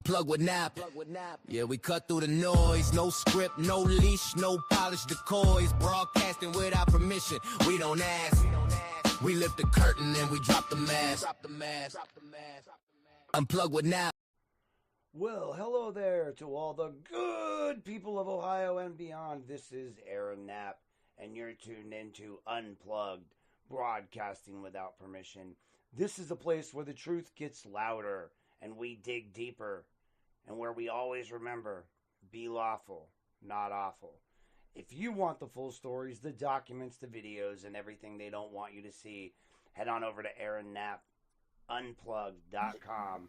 Unplug with Nap. Yeah, we cut through the noise. No script, no leash, no polished decoys. Broadcasting without permission. We don't ask. We lift the curtain and we drop the mask. Unplug with Nap. Well, hello there to all the good people of Ohio and beyond. This is Aaron Knapp, and you're tuned into Unplugged, broadcasting without permission. This is a place where the truth gets louder and we dig deeper, and where we always remember, be lawful, not awful. If you want the full stories, the documents, the videos, and everything they don't want you to see, head on over to AaronKnappUnplugged.com.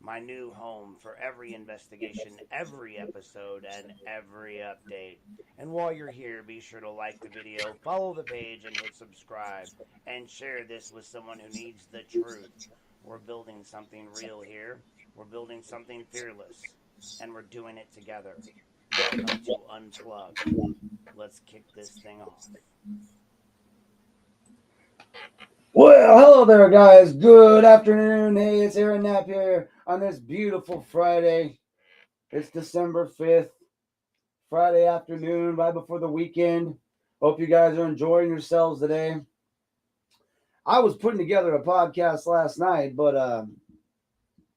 My new home for every investigation, every episode, and every update. And while you're here, be sure to like the video, follow the page, and hit subscribe. And share this with someone who needs the truth. We're building something real here. We're building something fearless. And we're doing it together. Welcome to Unplugged. Let's kick this thing off. Well, hello there, guys. Good afternoon. Hey, it's Aaron Knapp here on this beautiful Friday. It's December 5th, Friday afternoon, right before the weekend. Hope you guys are enjoying yourselves today. I was putting together a podcast last night, but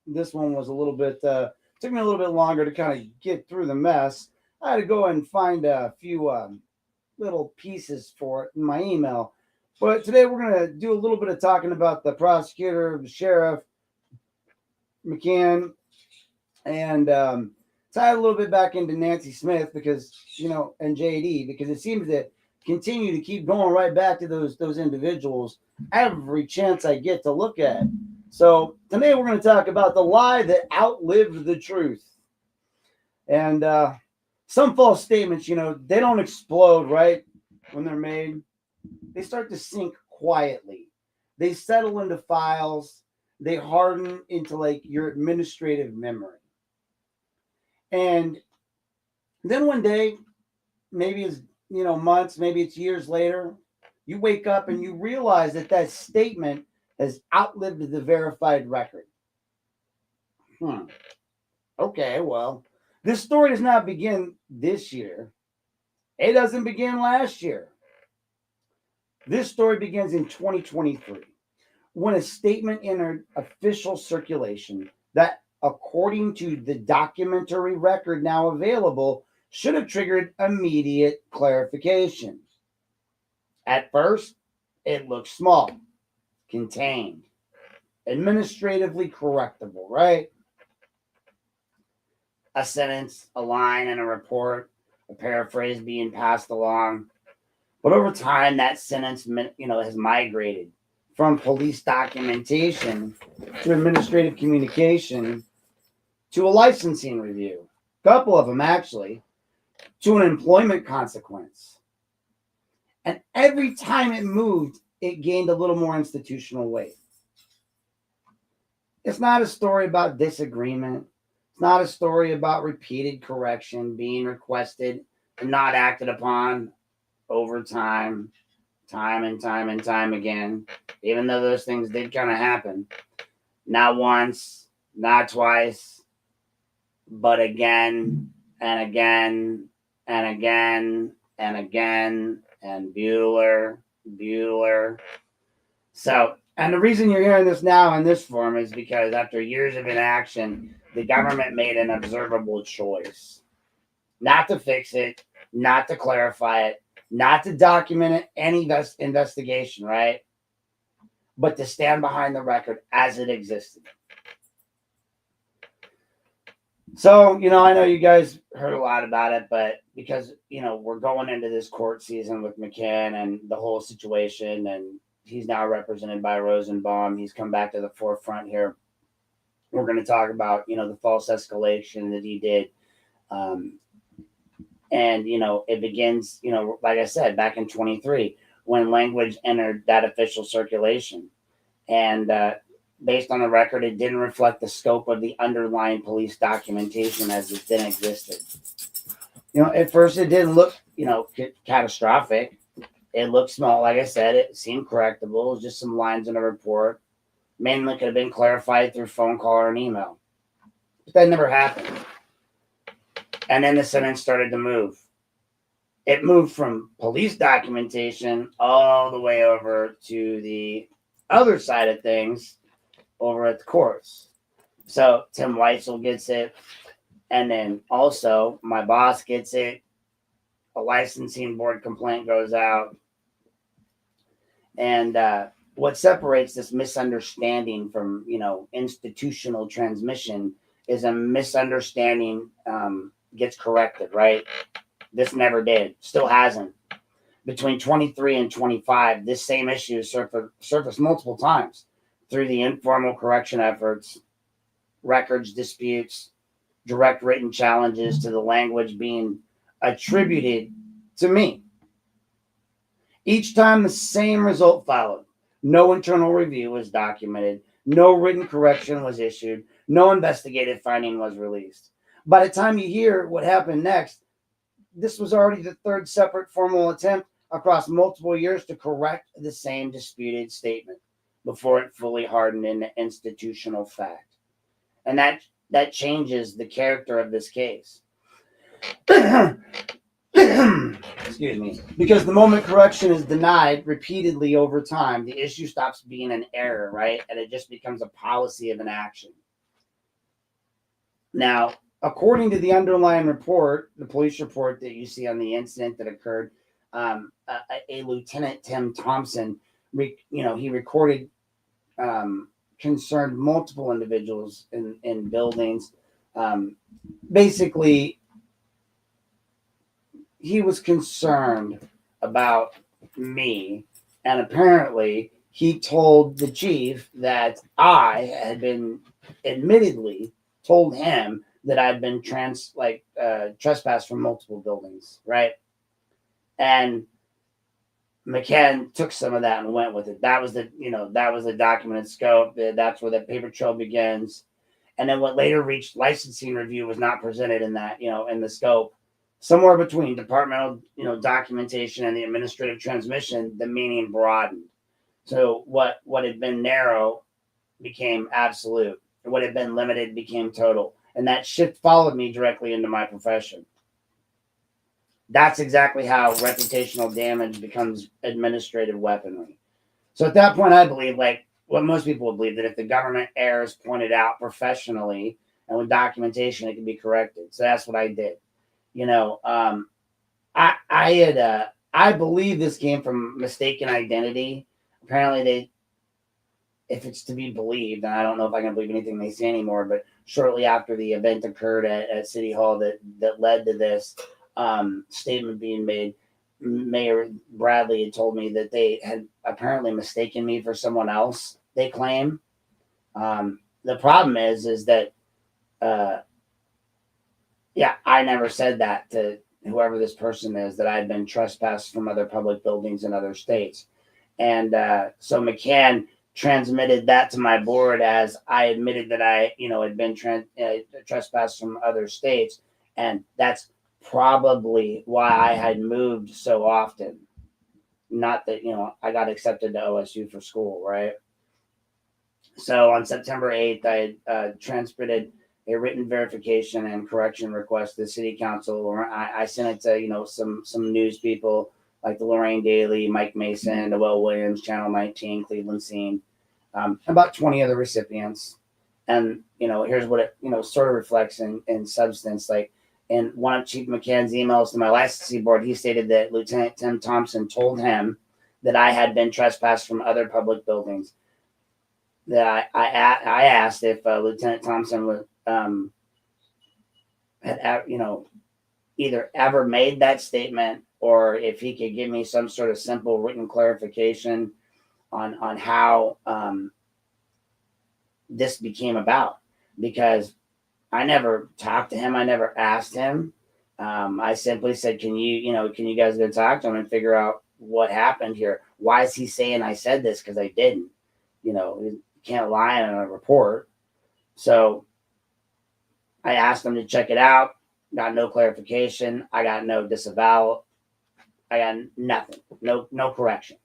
this one was a little bit, took me a little bit longer to kind of get through the mess. I had to go and find a few little pieces for it in my email. But today we're going to do a little bit of talking about the prosecutor, the sheriff, McCann, and tie a little bit back into Nancy Smith because, and JD, because it seems to continue to keep going right back to those individuals every chance I get to look at. So today we're going to talk about the lie that outlived the truth. And some false statements, they don't explode, right, when they're made. They start to sink quietly. They settle into files. They harden into like your administrative memory. And then one day, maybe it's, months, maybe it's years later, you wake up and you realize that statement has outlived the verified record. Okay, well, this story does not begin this year. It doesn't begin last year. This story begins in 2023 when a statement entered official circulation that, according to the documentary record now available, should have triggered immediate clarification. At first, it looked small, contained, administratively correctable, right? A sentence, a line in a report, a paraphrase being passed along. But over time, that sentence, has migrated from police documentation to administrative communication to a licensing review. A couple of them, actually, to an employment consequence. And every time it moved, it gained a little more institutional weight. It's not a story about disagreement. It's not a story about repeated correction being requested and not acted upon over time and time again, even though those things did kind of happen. Not once, not twice, but again and again and again and again, and Bueller. So, and the reason you're hearing this now in this form is because after years of inaction, the government made an observable choice. Not to fix it, not to clarify it, not to document any investigation, right? But to stand behind the record as it existed. So, I know you guys heard a lot about it, but because, we're going into this court season with McCann and the whole situation, and he's now represented by Rosenbaum. He's come back to the forefront here. We're going to talk about, the false escalation that he did. And, it begins, like I said, back in 23, when language entered that official circulation. And based on the record, it didn't reflect the scope of the underlying police documentation as it then existed. At first it didn't look, catastrophic. It looked small. Like I said, it seemed correctable. It was just some lines in a report. Mainly could have been clarified through phone call or an email. But that never happened. And then the sentence started to move. It moved from police documentation all the way over to the other side of things over at the courts. So Tim Weitzel gets it. And then also my boss gets it. A licensing board complaint goes out. And what separates this misunderstanding from, institutional transmission is a misunderstanding gets corrected, right? This never did. Still hasn't. Between 23 and 25, this same issue surfaced multiple times through the informal correction efforts, records disputes, direct written challenges to the language being attributed to me. Each time the same result followed. No internal review was documented. No written correction was issued. No investigative finding was released. By the time you hear what happened next, this was already the third separate formal attempt across multiple years to correct the same disputed statement before it fully hardened into institutional fact. And that changes the character of this case. Excuse me. Because the moment correction is denied repeatedly over time, the issue stops being an error, right? And it just becomes a policy of an action. Now, according to the underlying report, the police report that you see on the incident that occurred, a Lieutenant Tim Thompson, he recorded concerned multiple individuals in buildings. Basically, he was concerned about me, and apparently he told the chief that I had been admittedly told him that I'd been trespassed from multiple buildings, right? And McCann took some of that and went with it. That was the documented scope. That's where the paper trail begins. And then what later reached licensing review was not presented in that, in the scope. Somewhere between departmental, documentation and the administrative transmission, the meaning broadened. So what had been narrow became absolute. What had been limited became total. And that shift followed me directly into my profession. That's exactly how reputational damage becomes administrative weaponry. So at that point, I believe, like what most people would believe, that if the government errors pointed out professionally and with documentation, it can be corrected. So that's what I did. I believe this came from mistaken identity. Apparently if it's to be believed, and I don't know if I can believe anything they say anymore, but shortly after the event occurred at City Hall that led to this statement being made, Mayor Bradley had told me that they had apparently mistaken me for someone else, they claim. The problem is that, I never said that to whoever this person is, that I had been trespassed from other public buildings in other states. And so McCann transmitted that to my board as I admitted that I, had been trespassed from other states. And that's probably why I had moved so often. Not that, I got accepted to OSU for school, right? So on September 8th, I transmitted a written verification and correction request to the city council. I sent it to, some news people like the Lorraine Daily, Mike Mason, Noel Williams, Channel 19, Cleveland Scene, about 20 other recipients. And, here's what it, sort of reflects in substance. Like in one of Chief McCann's emails to my licensing board, he stated that Lieutenant Tim Thompson told him that I had been trespassed from other public buildings. That I asked if Lieutenant Thompson was, had, either ever made that statement, or if he could give me some sort of simple written clarification on how this became about, because I never talked to him. I never asked him. I simply said, can you guys go talk to him and figure out what happened here? Why is he saying I said this? Because I didn't. You can't lie on a report. So I asked him to check it out. Got no clarification. I got no disavowal. I got nothing. No correction.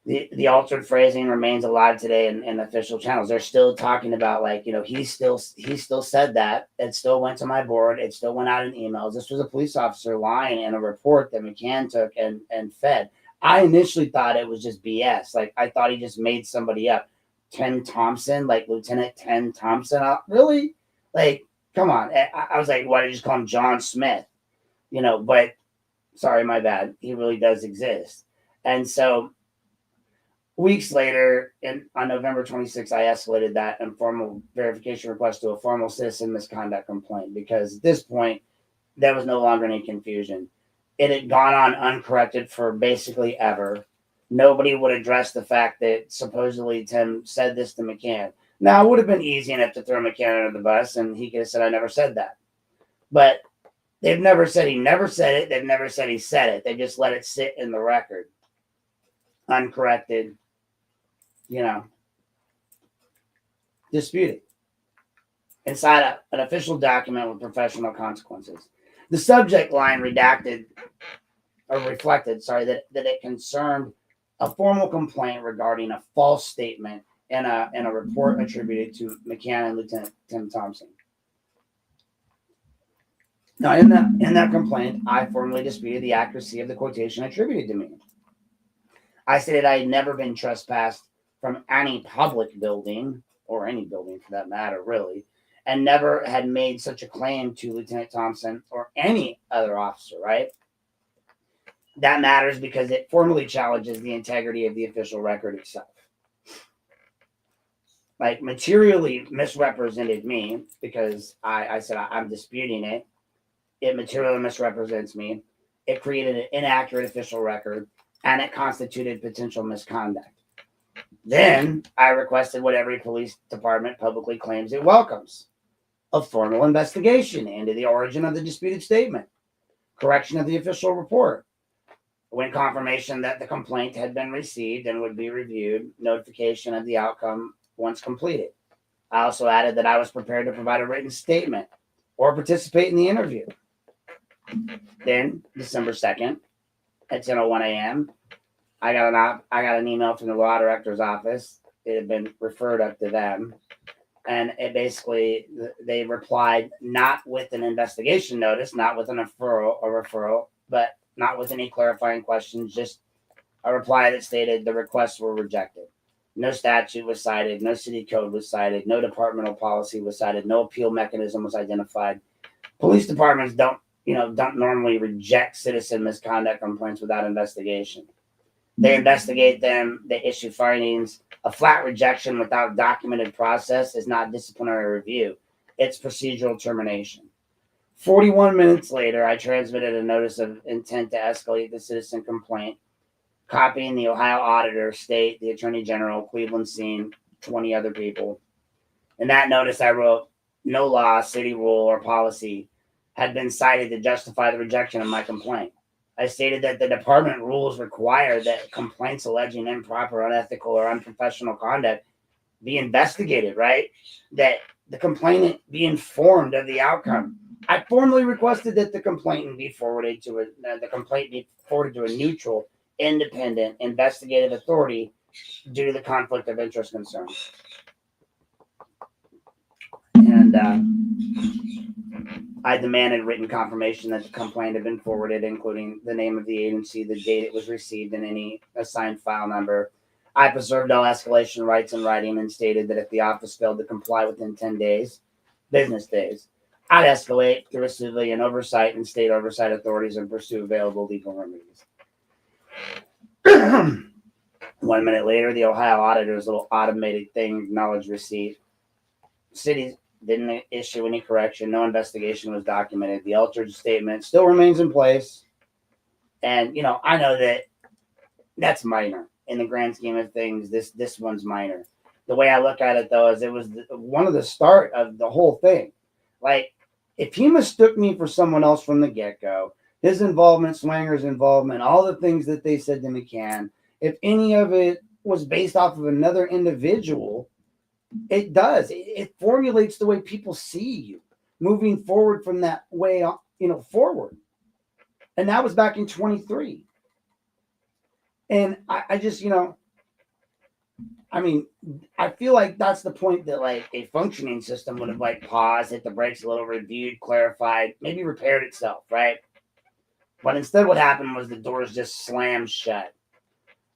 The altered phrasing remains alive today in official channels. They're still talking about, like, he still said that. It still went to my board. It still went out in emails. This was a police officer lying in a report that McCann took and fed. I initially thought it was just BS. Like, I thought he just made somebody up. Tim Thompson, like Lieutenant Tim Thompson. Really? Like, come on. I was like, why did you just call him John Smith? But sorry, my bad. He really does exist. And so weeks later, on November 26th, I escalated that informal verification request to a formal citizen misconduct complaint, because at this point, there was no longer any confusion. It had gone on uncorrected for basically ever. Nobody would address the fact that supposedly Tim said this to McCann. Now, it would have been easy enough to throw McCann under the bus, and he could have said, I never said that. But they've never said he never said it. They've never said he said it. They just let it sit in the record, uncorrected, disputed, inside an official document with professional consequences. The subject line reflected, that it concerned a formal complaint regarding a false statement in a report attributed to McCann and Lieutenant Tim Thompson. Now, in that complaint, I formally disputed the accuracy of the quotation attributed to me. I stated I had never been trespassed from any public building, or any building for that matter, really, and never had made such a claim to Lieutenant Thompson or any other officer, right? That matters because it formally challenges the integrity of the official record itself. Like, materially misrepresented me, because I said I'm disputing it. It materially misrepresents me. It created an inaccurate official record, and it constituted potential misconduct. Then I requested what every police department publicly claims it welcomes: a formal investigation into the origin of the disputed statement, correction of the official report, when confirmation that the complaint had been received and would be reviewed, notification of the outcome once completed. I also added that I was prepared to provide a written statement or participate in the interview. Then, December 2nd, at 10:01 a.m., I got an email from the law director's office. It had been referred up to them, and it basically, they replied not with an investigation notice, not with a referral, but not with any clarifying questions, just a reply that stated the requests were rejected. No statute was cited, no city code was cited, no departmental policy was cited, no appeal mechanism was identified. Police departments don't normally reject citizen misconduct complaints without investigation. They investigate them, they issue findings. A flat rejection without documented process is not disciplinary review. It's procedural termination. 41 minutes later, I transmitted a notice of intent to escalate the citizen complaint, copying the Ohio auditor, state, the attorney general, Cleveland scene, 20 other people. In that notice, I wrote, no law, city rule, or policy had been cited to justify the rejection of my complaint. I stated that the department rules require that complaints alleging improper, unethical, or unprofessional conduct be investigated, right? That the complainant be informed of the outcome. I formally requested that the complaint be forwarded to a neutral, independent, investigative authority due to the conflict of interest concern. And I demanded written confirmation that the complaint had been forwarded, including the name of the agency, the date it was received, and any assigned file number. I preserved all escalation rights in writing and stated that if the office failed to comply within 10 business days, I'd escalate through a civilian oversight and state oversight authorities and pursue available legal remedies. 1 minute later, the Ohio auditor's little automated thing acknowledged receipt. Cities didn't issue any correction. No investigation was documented. The altered statement still remains in place. And, I know that that's minor. In the grand scheme of things, this one's minor. The way I look at it, though, is it was one of the start of the whole thing. Like, if he mistook me for someone else from the get-go, his involvement, Swanger's involvement, all the things that they said to McCann, if any of it was based off of another individual, it does. It formulates the way people see you moving forward from that way, forward. And that was back in 23. And I just, I mean, I feel like that's the point that like a functioning system would have like paused, hit the brakes a little, reviewed, clarified, maybe repaired itself, right? But instead, what happened was the doors just slammed shut.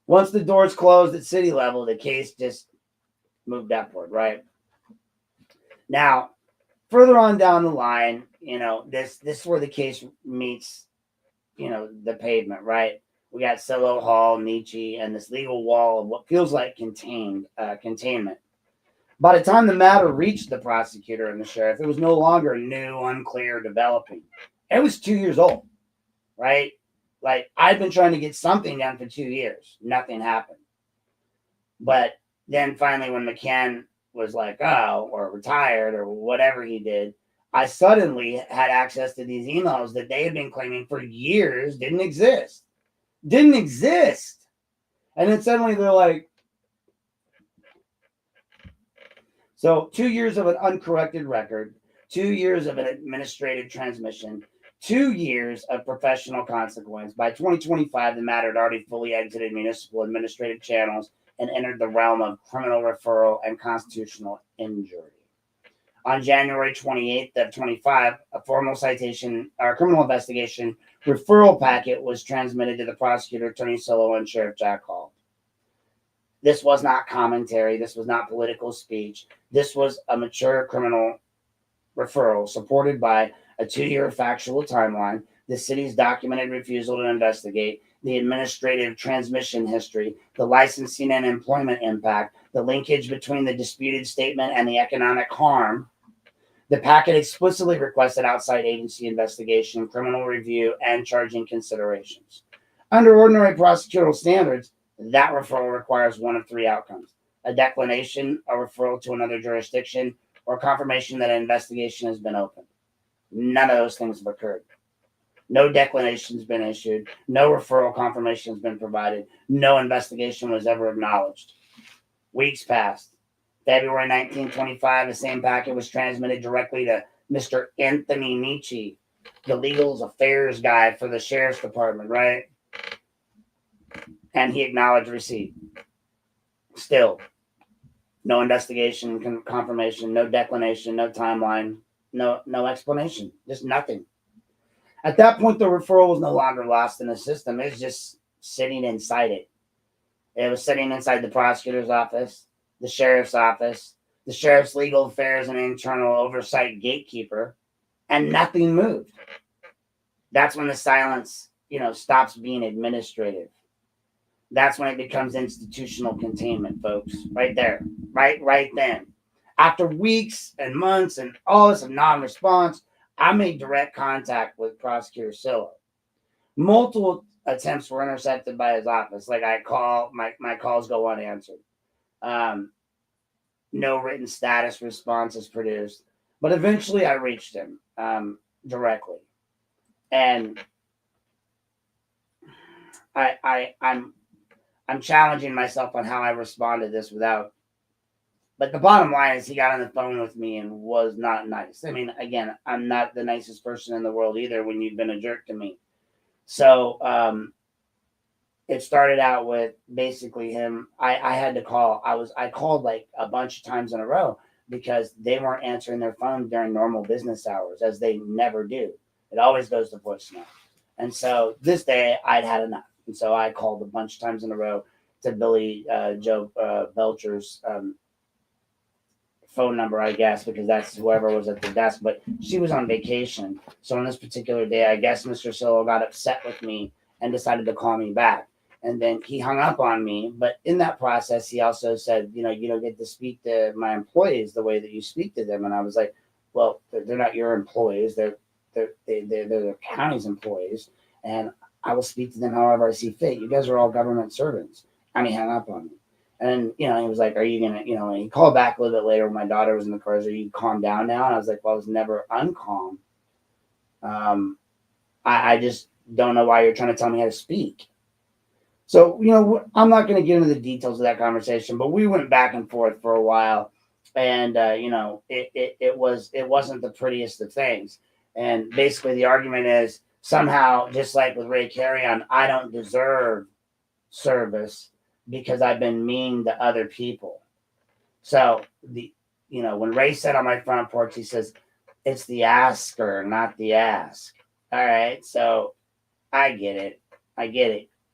Once the doors closed at city level, the case just moved upward, right? Now, further on down the line, this is where the case meets, the pavement, right? We got Silo Hall, Nietzsche, and this legal wall of what feels like containment. By the time the matter reached the prosecutor and the sheriff, it was no longer new, unclear, developing. It was 2 years old, right? Like, I'd been trying to get something done for 2 years. Nothing happened. But then finally, when McCann was like, oh, or retired or whatever he did, I suddenly had access to these emails that they had been claiming for years didn't exist. Didn't exist. And then suddenly they're like, so 2 years of an uncorrected record, 2 years of an administrative transmission, 2 years of professional consequence. By 2025, the matter had already fully exited municipal administrative channels and entered the realm of criminal referral and constitutional injury. On January 28th of 25, a formal citation or criminal investigation referral packet was transmitted to the prosecutor, Attorney Solo, and Sheriff Jack Hall. This was not commentary. This was not political speech. This was a mature criminal referral supported by a 2-year factual timeline, the city's documented refusal to investigate, the administrative transmission history, the licensing and employment impact, the linkage between the disputed statement and the economic harm. The packet explicitly requested outside agency investigation, criminal review, and charging considerations. Under ordinary prosecutorial standards, that referral requires one of 3 outcomes: a declination, a referral to another jurisdiction, or confirmation that an investigation has been opened. None of those things have occurred. No declination has been issued. No referral confirmation has been provided. No investigation was ever acknowledged. Weeks passed. February 1925, the same packet was transmitted directly to Mr. Anthony Nietzsche, the legal affairs guy for the sheriff's department, right? And he acknowledged receipt. Still, no investigation confirmation, no declination, no timeline, no explanation, just nothing. At that point, the referral was no longer lost in the system. It was just sitting inside it. It was sitting inside the prosecutor's office, the sheriff's office, the sheriff's legal affairs and internal oversight gatekeeper, and nothing moved. That's when the silence, stops being administrative. That's when it becomes institutional containment, folks. Right there. Right then. After weeks and months and all this non-response, I made direct contact with Prosecutor Silla. Multiple attempts were intercepted by his office. Like, I call, my calls go unanswered. No written status response is produced. But eventually I reached him directly. And I'm challenging myself on how I responded to this without. But the bottom line is he got on the phone with me and was not nice. I mean, again, I'm not the nicest person in the world either when you've been a jerk to me. So it started out with basically him. I had to call. I called like a bunch of times in a row because they weren't answering their phone during normal business hours, as they never do. It always goes to voicemail. And so this day I'd had enough. And so I called a bunch of times in a row to Billy Joe Belcher's phone number, I guess, because that's whoever was at the desk. But she was on vacation. So on this particular day, I guess Mr. Solo got upset with me and decided to call me back. And then he hung up on me. But in that process, he also said, you don't get to speak to my employees the way that you speak to them. And I was like, well, they're not your employees. They're the county's employees. And I will speak to them however I see fit. You guys are all government servants. And he hung up on me. And, he was like, are you going to, and he called back a little bit later when my daughter was in the car. Are you calm down now? And I was like, well, I was never uncalm. I just don't know why you're trying to tell me how to speak. So, I'm not going to get into the details of that conversation, but we went back and forth for a while. And, it wasn't the prettiest of things. And basically the argument is somehow, just like with Ray Carrion, I don't deserve service because I've been mean to other people. So when Ray said on my front porch, he says, it's the asker, not the ask. All right. So I get it.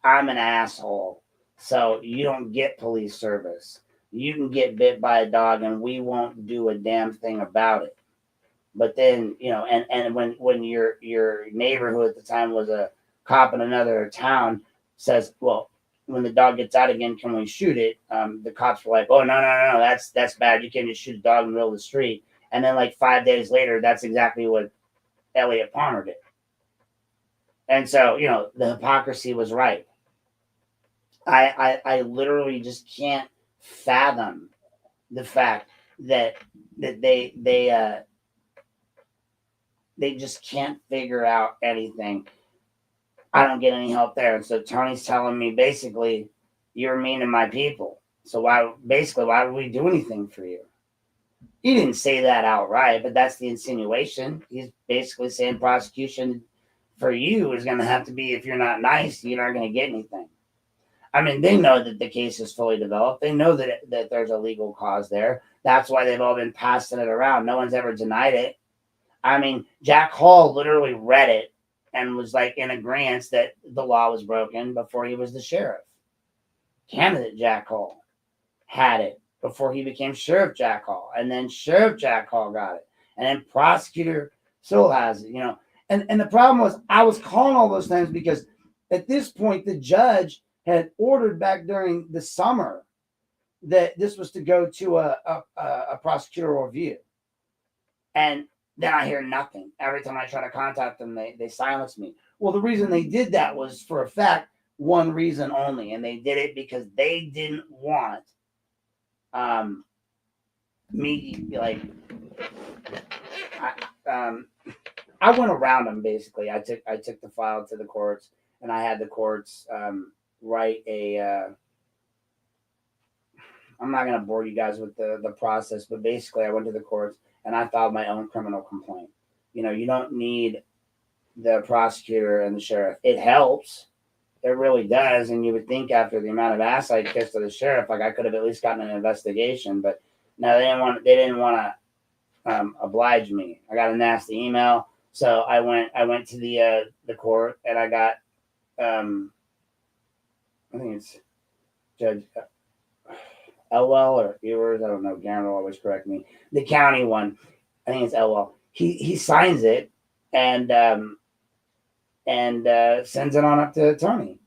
I'm an asshole. So you don't get police service. You can get bit by a dog and we won't do a damn thing about it. But then, and when your neighbor, who at the time was a cop in another town, says, well, when the dog gets out again, can we shoot it? The cops were like, oh, no, that's bad. You can't just shoot a dog in the middle of the street. And then like 5 days later, that's exactly what Elliot Palmer did. And so, the hypocrisy was right. I literally just can't fathom the fact that they just can't figure out anything. I don't get any help there. And so Tony's telling me, basically, you're mean to my people. So why would we do anything for you? He didn't say that outright, but that's the insinuation. He's basically saying prosecution for you is going to have to be, if you're not nice, you're not going to get anything. I mean, they know that the case is fully developed. They know that there's a legal cause there. That's why they've all been passing it around. No one's ever denied it. I mean, Jack Hall literally read it and was like in agreement that the law was broken before he was the sheriff. Candidate Jack Hall had it before he became Sheriff Jack Hall. And then Sheriff Jack Hall got it. And then Prosecutor still has it, And the problem was, I was calling all those times because at this point, the judge had ordered back during the summer that this was to go to a prosecutorial review. And then I hear nothing. Every time I try to contact them, they silence me. Well, the reason they did that was, for a fact, one reason only. And they did it because they didn't want me, like, I went around them, basically. I took the file to the courts, and I had the courts write a... I'm not going to bore you guys with the process, but basically I went to the courts, and I filed my own criminal complaint. You don't need the prosecutor and the sheriff. It helps. It really does. And you would think after the amount of ass I kissed to the sheriff, like I could have at least gotten an investigation. But no, they didn't want to oblige me. I got a nasty email. So I went to the court, and I got, I think it's Judge Elwell or Ewers. I don't know. Garen will always correct me. The county one. I think it's Elwell. He signs it and sends it on up to Tony.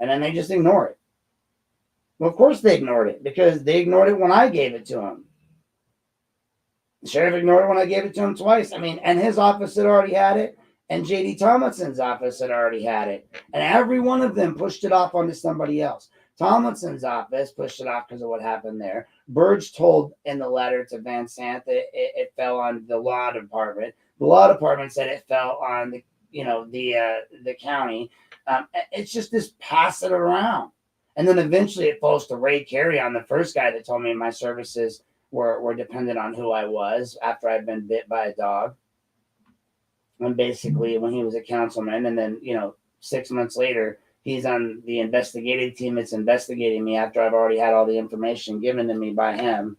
And then they just ignore it. Well, of course they ignored it, because they ignored it when I gave it to him. The sheriff ignored it when I gave it to him twice. I mean, and his office had already had it, and J.D. Tomlinson's office had already had it. And every one of them pushed it off onto somebody else. Tomlinson's office pushed it off because of what happened there. Burge told in the letter to Van Sant that it fell on the law department. The law department said it fell on the county. It's just this pass it around. And then eventually it falls to Ray Carey, on the first guy that told me my services were dependent on who I was after I'd been bit by a dog. And basically when he was a councilman, and then, 6 months later, he's on the investigative team that's investigating me after I've already had all the information given to me by him.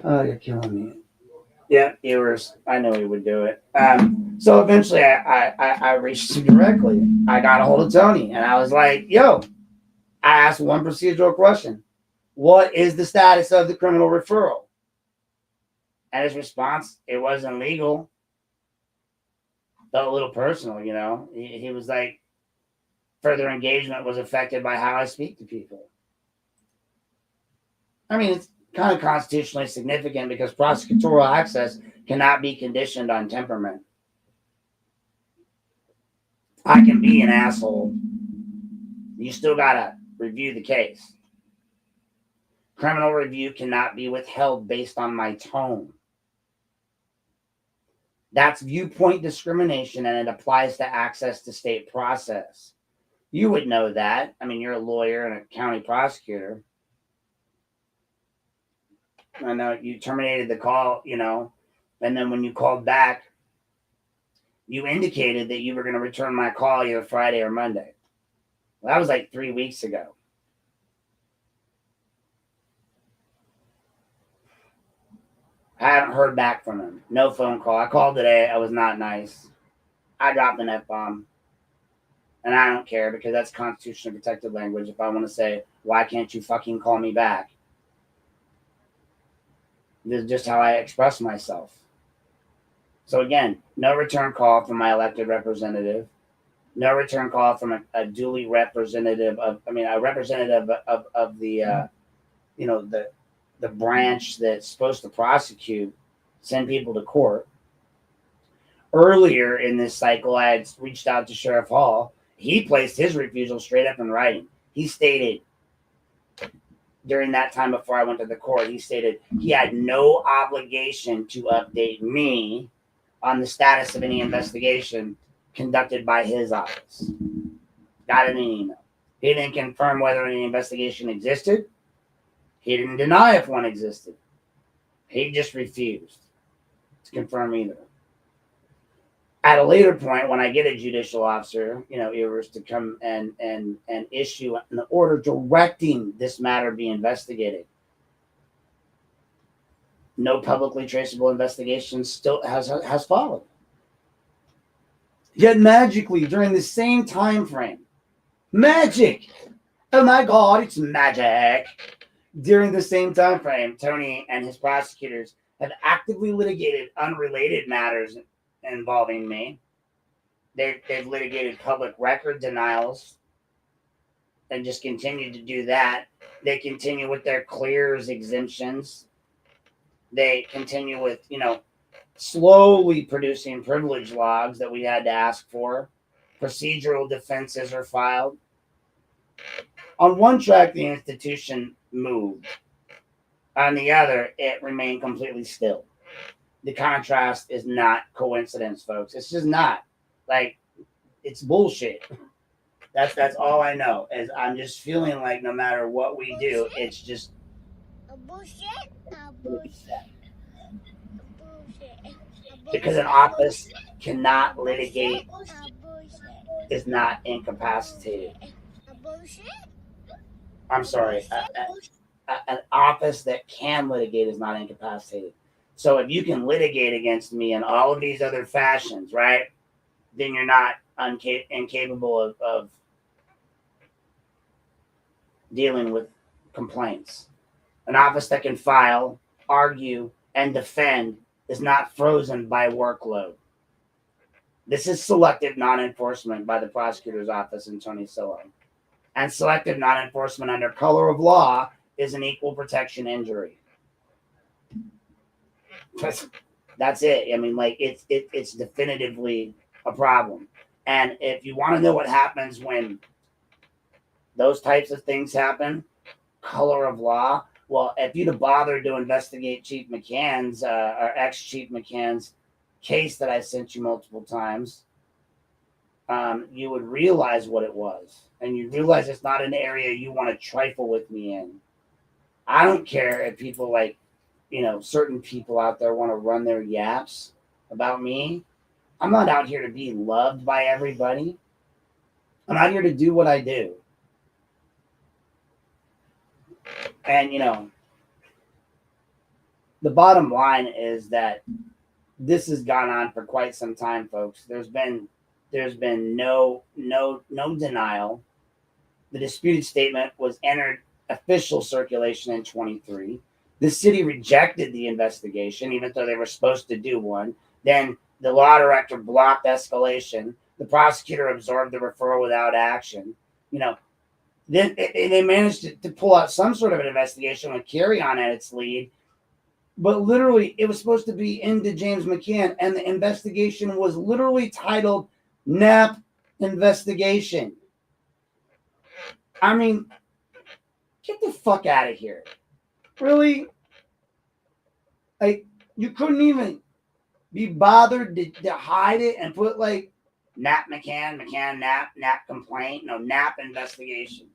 Oh, you're killing me. Yeah, Ewers. I knew he would do it. So eventually I reached him directly. I got a hold of Tony, and I was like, yo, I asked one procedural question. What is the status of the criminal referral? And his response, it wasn't legal. Felt a little personal, He was like, further engagement was affected by how I speak to people. I mean, it's kind of constitutionally significant because prosecutorial access cannot be conditioned on temperament. I can be an asshole. You still got to review the case. Criminal review cannot be withheld based on my tone. That's viewpoint discrimination, and it applies to access to state process. You would know that. I mean, you're a lawyer and a county prosecutor. I know you terminated the call, And then when you called back, you indicated that you were going to return my call either Friday or Monday. Well, that was like 3 weeks ago. I haven't heard back from him. No phone call. I called today. I was not nice. I dropped an F-bomb. And I don't care because that's constitutionally protected language. If I want to say, why can't you fucking call me back? This is just how I express myself. So again, no return call from my elected representative. No return call from a duly representative of, a representative of the, the branch that's supposed to prosecute, send people to court. Earlier in this cycle, I had reached out to Sheriff Hall. He placed his refusal straight up in writing. He stated during that time before I went to the court, he stated he had no obligation to update me on the status of any investigation conducted by his office. Got it in an email. He didn't confirm whether any investigation existed. He didn't deny if one existed. He just refused to confirm either. At a later point, when I get a judicial officer, yours to come and issue an order directing this matter be investigated. No publicly traceable investigation still has followed. Yet magically, during the same time frame, magic! Oh my God, it's magic! During the same time frame, Tony and his prosecutors have actively litigated unrelated matters involving me. They've litigated public record denials and just continue to do that. They continue with their clears exemptions. They continue with, slowly producing privilege logs that we had to ask for. Procedural defenses are filed. On one track, the institution moved. On the other, it remained completely still. The contrast is not coincidence, folks. It's just not. Like, it's bullshit. That's all I know. Is I'm just feeling like no matter what we do, it's just bullshit. Because an office cannot litigate, is not incapacitated. I'm sorry. An office that can litigate is not incapacitated. So if you can litigate against me in all of these other fashions, right, then you're not incapable of dealing with complaints. An office that can file, argue, and defend is not frozen by workload. This is selective non-enforcement by the prosecutor's office in Tony Sillo. And selective non-enforcement under color of law is an equal protection injury. That's it. It's definitively a problem. And if you want to know what happens when those types of things happen, color of law, well, if you'd have bothered to investigate Chief McCann's or ex-Chief McCann's case that I sent you multiple times, you would realize what it was. And you realize it's not an area you want to trifle with me in. I don't care if people certain people out there want to run their yaps about me. I'm not out here to be loved by everybody. I'm out here to do what I do. And, the bottom line is that this has gone on for quite some time, folks. There's been no denial. The disputed statement was entered official circulation in 23. The city rejected the investigation, even though they were supposed to do one. Then the law director blocked escalation. The prosecutor absorbed the referral without action. Then they managed to pull out some sort of an investigation with Carry On at its lead. But literally, it was supposed to be into James McCann, and the investigation was literally titled Knapp Investigation. Get the fuck out of here. Really? You couldn't even be bothered to hide it and put Knapp McCann, Knapp complaint, Knapp investigation.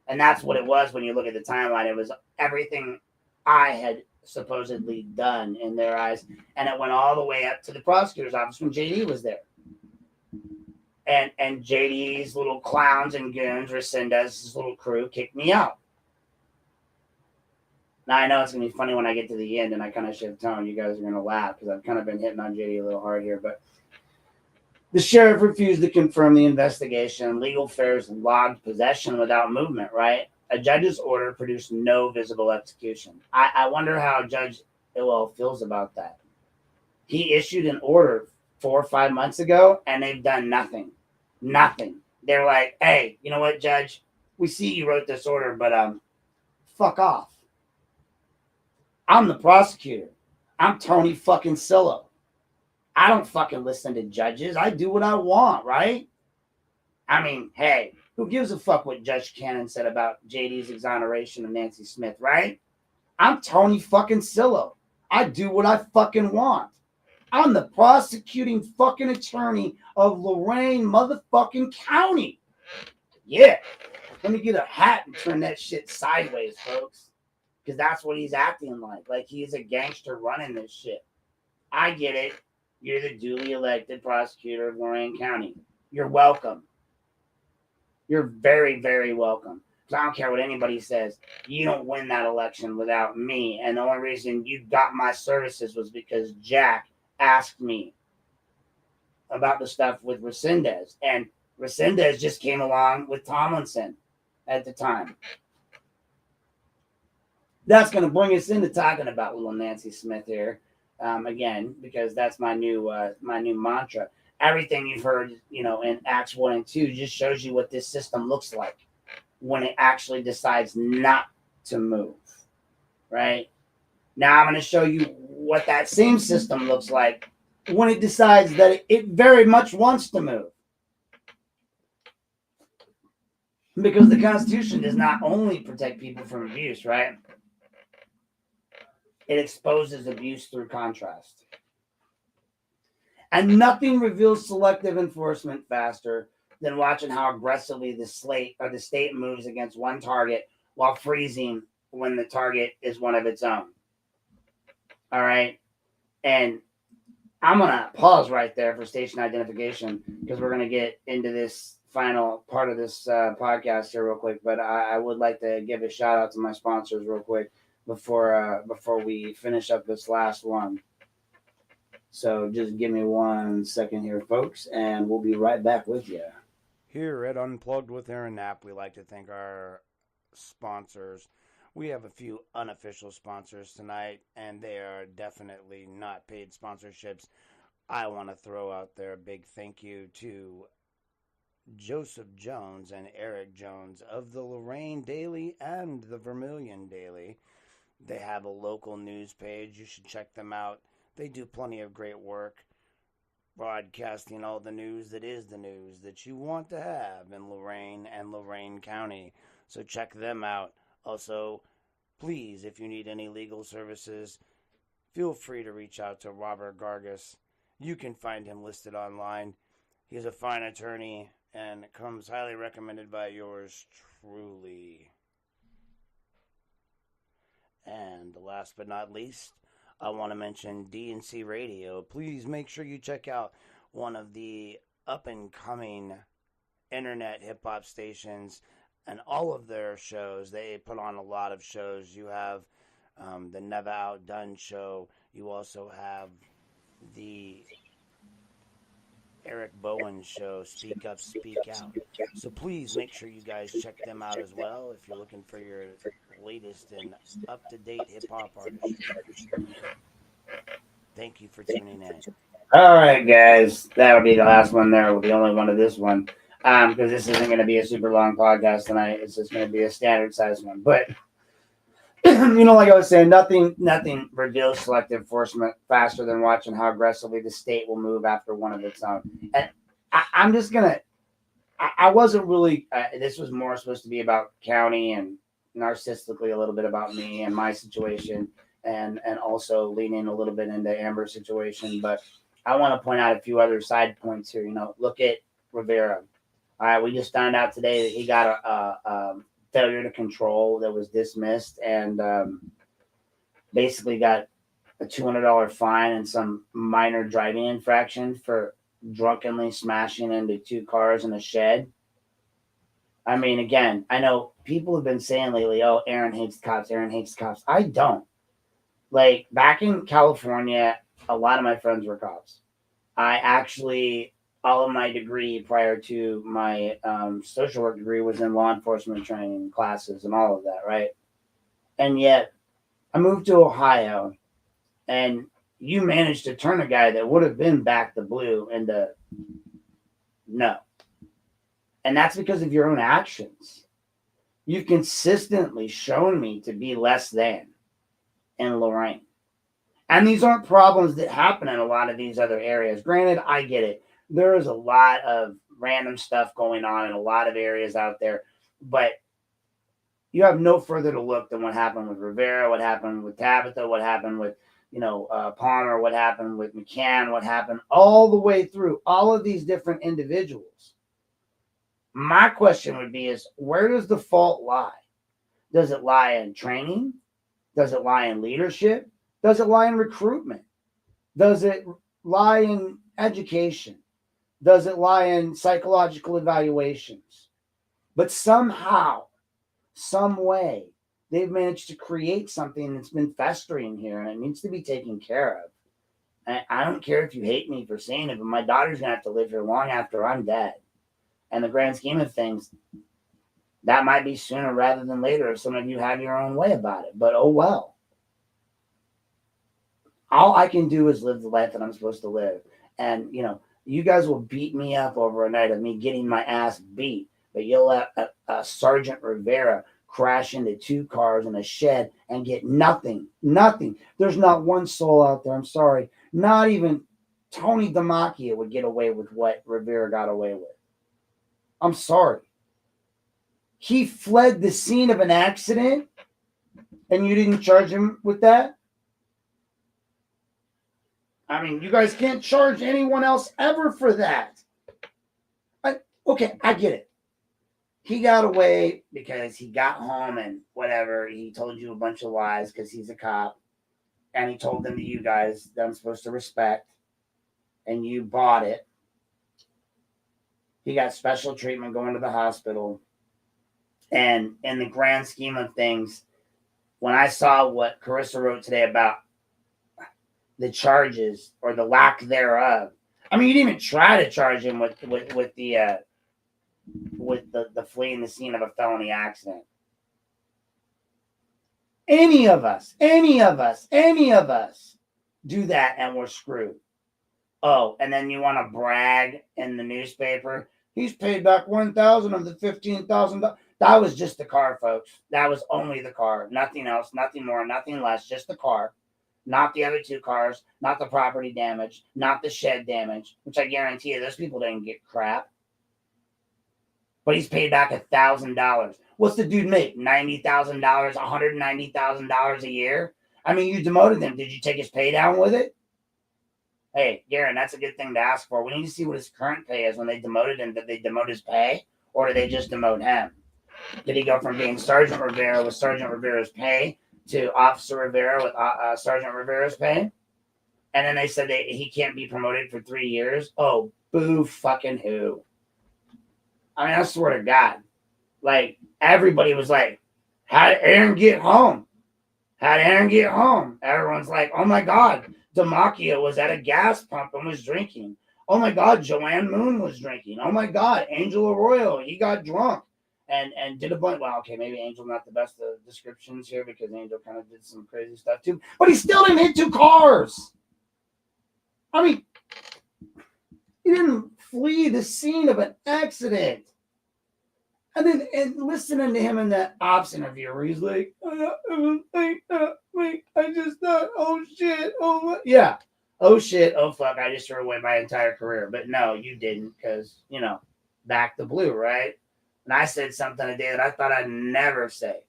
And that's what it was when you look at the timeline. It was everything I had supposedly done in their eyes. And it went all the way up to the prosecutor's office when JD was there. And JD's little clowns and goons, Resendez's little crew, kicked me out. Now, I know it's going to be funny when I get to the end and I kind of shift tone. You guys are going to laugh because I've kind of been hitting on JD a little hard here. But the sheriff refused to confirm the investigation. Legal affairs logged possession without movement, right? A judge's order produced no visible execution. I wonder how Judge Illwell feels about that. He issued an order 4 or 5 months ago, and they've done nothing. Nothing. They're like, hey, you know what, Judge? We see you wrote this order, but fuck off. I'm the prosecutor. I'm Tony fucking Sillo. I don't fucking listen to judges. I do what I want, right? I mean, hey, who gives a fuck what Judge Cannon said about JD's exoneration of Nancy Smith, right? I'm Tony fucking Sillo. I do what I fucking want. I'm the prosecuting fucking attorney of Lorain motherfucking County. Yeah. Let me get a hat and turn that shit sideways, folks. Because that's what he's acting like. Like he's a gangster running this shit. I get it. You're the duly elected prosecutor of Lorain County. You're welcome. You're very, very welcome. Because I don't care what anybody says. You don't win that election without me. And the only reason you got my services was because Jack asked me about the stuff with Resendez. And Resendez just came along with Tomlinson at the time. That's going to bring us into talking about little Nancy Smith here. Again, because that's my new mantra. Everything you've heard, in Acts 1 and 2 just shows you what this system looks like when it actually decides not to move, right? Now I'm going to show you what that same system looks like when it decides that it very much wants to move. Because the Constitution does not only protect people from abuse, right? It exposes abuse through contrast. And nothing reveals selective enforcement faster than watching how aggressively the state moves against one target while freezing when the target is one of its own. All right? And I'm going to pause right there for station identification because we're going to get into this final part of this podcast here real quick. But I would like to give a shout out to my sponsors real quick before we finish up this last one. So just give me 1 second here, folks, and we'll be right back with you. Here at Unplugged with Aaron Knapp, we like to thank our sponsors. We have a few unofficial sponsors tonight, and they are definitely not paid sponsorships. I want to throw out there a big thank you to Joseph Jones and Eric Jones of the Lorain Daily and the Vermilion Daily. They have a local news page. You should check them out. They do plenty of great work broadcasting all the news that is the news that you want to have in Lorain and Lorain County. So check them out. Also, please, if you need any legal services, feel free to reach out to Robert Gargas. You can find him listed online. He's a fine attorney and comes highly recommended by yours truly. And last but not least, I want to mention DNC Radio. Please make sure you check out one of the up-and-coming internet hip-hop stations and all of their shows. They put on a lot of shows. You have the Never Outdone show. You also have the Eric Bowen show, Speak Up, Speak Out. So please make sure you guys check them out as well if you're looking for your latest and up-to-date hip-hop artists. Thank you for tuning in. All right, guys. That'll be the last one there. The only one of this one. Because this isn't going to be a super long podcast tonight. It's just going to be a standard size one. But, like I was saying, nothing reveals selective enforcement faster than watching how aggressively the state will move after one of its own. And I'm just going to, I wasn't really, this was more supposed to be about county and narcissistically a little bit about me and my situation. And also leaning a little bit into Amber's situation. But I want to point out a few other side points here. Look at Rivera. All right, we just found out today that he got a failure to control that was dismissed. And basically got a $200 fine and some minor driving infraction for drunkenly smashing into 2 cars in a shed. I mean, again, I know people have been saying lately, oh, Aaron hates cops, Aaron hates cops. I don't. Like, back in California, a lot of my friends were cops. I actually, all of my degree prior to my social work degree was in law enforcement training classes and all of that, right? And yet, I moved to Ohio, and you managed to turn a guy that would have been back the blue into no. And that's because of your own actions. You've consistently shown me to be less than in Lorraine. And these aren't problems that happen in a lot of these other areas. Granted, I get it. There is a lot of random stuff going on in a lot of areas out there, but you have no further to look than what happened with Rivera, what happened with Tabitha, what happened with Palmer, what happened with McCann, what happened all the way through all of these different individuals. My question would be is, where does the fault lie? Does it lie in training? Does it lie in leadership? Does it lie in recruitment? Does it lie in education? Does it lie in psychological evaluations? But somehow, some way, they've managed to create something that's been festering here, and it needs to be taken care of. And I don't care if you hate me for saying it, but my daughter's going to have to live here long after I'm dead. And the grand scheme of things, that might be sooner rather than later if some of you have your own way about it. But oh well. All I can do is live the life that I'm supposed to live. And, you guys will beat me up over a night of me getting my ass beat. But you'll let a Sergeant Rivera crash into 2 cars in a shed and get nothing. Nothing. There's not one soul out there. I'm sorry. Not even Tony DeMacchia would get away with what Rivera got away with. I'm sorry. He fled the scene of an accident and you didn't charge him with that? I mean, you guys can't charge anyone else ever for that. Okay, I get it. He got away because he got home and whatever. He told you a bunch of lies because he's a cop. And he told them to you guys that I'm supposed to respect. And you bought it. He got special treatment going to the hospital. And in the grand scheme of things, when I saw what Carissa wrote today about the charges or the lack thereof, I mean, you didn't even try to charge him with the fleeing the scene of a felony accident. Any of us do that and we're screwed. Oh, and then you want to brag in the newspaper. He's paid back $1,000 of the $15,000. That was just the car, folks. That was only the car. Nothing else, nothing more, nothing less, just the car. Not the other 2 cars, not the property damage, not the shed damage, which I guarantee you those people didn't get crap. But he's paid back $1,000. What's the dude make? $90,000, $190,000 a year? I mean, you demoted him. Did you take his pay down with it? Hey, Garen, that's a good thing to ask for. We need to see what his current pay is when they demoted him. Did they demote his pay, or did they just demote him? Did he go from being Sergeant Rivera with Sergeant Rivera's pay to Officer Rivera with Sergeant Rivera's pay? And then they said that he can't be promoted for 3 years? Oh, boo fucking who. I mean, I swear to God. Like, everybody was like, how did Aaron get home? How did Aaron get home? Everyone's like, oh my God, DeMacchia was at a gas pump and was drinking. Oh my God, Joanne Moon was drinking. Oh my God, Angel Arroyo, he got drunk and did a bunch. Well, okay, maybe Angel not the best of descriptions here because Angel kind of did some crazy stuff too. But he still didn't hit 2 cars. I mean, he didn't flee the scene of an accident. And then listening to him in that ops interview where he's like, I just thought, oh shit, yeah. Oh shit, oh fuck, I just threw away my entire career. But no, you didn't because, back the blue, right? And I said something today that I thought I'd never say.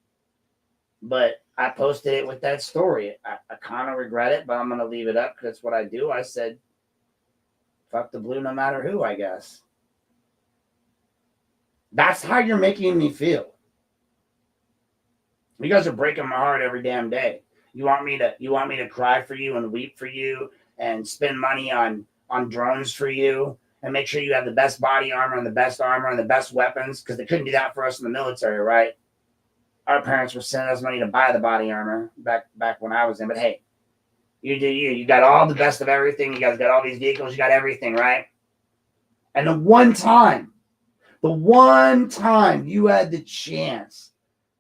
But I posted it with that story. I kind of regret it, but I'm going to leave it up because it's what I do. I said, fuck the blue no matter who, I guess. That's how you're making me feel. You guys are breaking my heart every damn day. You want me to cry for you and weep for you and spend money on drones for you and make sure you have the best body armor and the best weapons, because they couldn't do that for us in the military, right? Our parents were sending us money to buy the body armor back when I was in. But hey, you do you. You got all the best of everything. You guys got all these vehicles. You got everything, right? And the one time you had the chance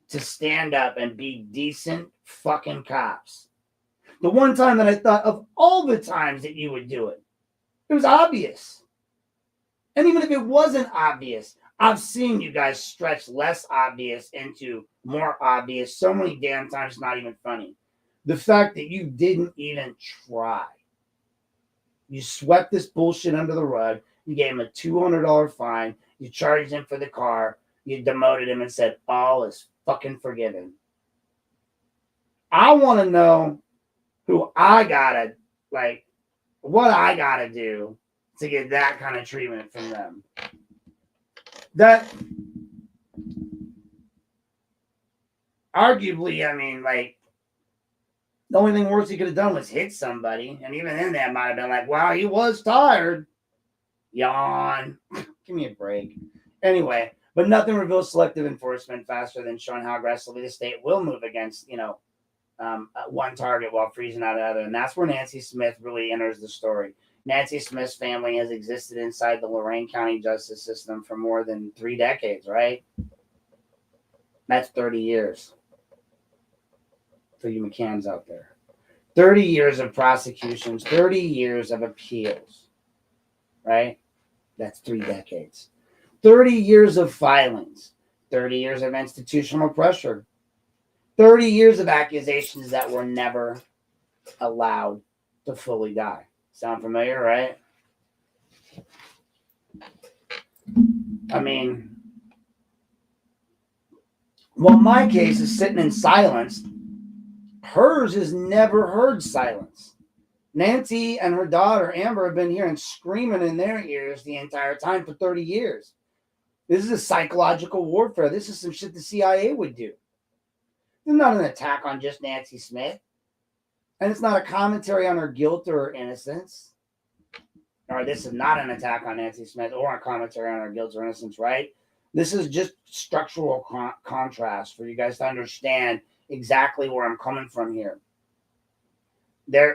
to stand up and be decent fucking cops, the one time that I thought of all the times that you would do it, it was obvious. And even if it wasn't obvious, I've seen you guys stretch less obvious into more obvious so many damn times, it's not even funny. The fact that you didn't even try. You swept this bullshit under the rug. You gave him a $200 fine. You charged him for the car. You demoted him and said, all is fucking forgiven. I want to know what I gotta do to get that kind of treatment from them. That, arguably, I mean, like, the only thing worse he could have done was hit somebody. And even then, that might have been like, wow, he was tired. Yawn. Give me a break. Anyway, but nothing reveals selective enforcement faster than showing how aggressively the state will move against, one target while freezing out another. And that's where Nancy Smith really enters the story. Nancy Smith's family has existed inside the Lorain County justice system for more than 3 decades, right? That's 30 years. For you McCanns out there. 30 years of prosecutions, 30 years of appeals, right? That's 3 decades. 30 years of filings, 30 years of institutional pressure, 30 years of accusations that were never allowed to fully die. Sound familiar, right? I mean, well, my case is sitting in silence. Hers is never heard silence. Nancy and her daughter, Amber, have been hearing screaming in their ears the entire time for 30 years. This is a psychological warfare. This is some shit the CIA would do. It's not an attack on just Nancy Smith. And it's not a commentary on her guilt or her innocence. Or this is not an attack on Nancy Smith or a commentary on her guilt or innocence, right? This is just structural contrast for you guys to understand exactly where I'm coming from here. They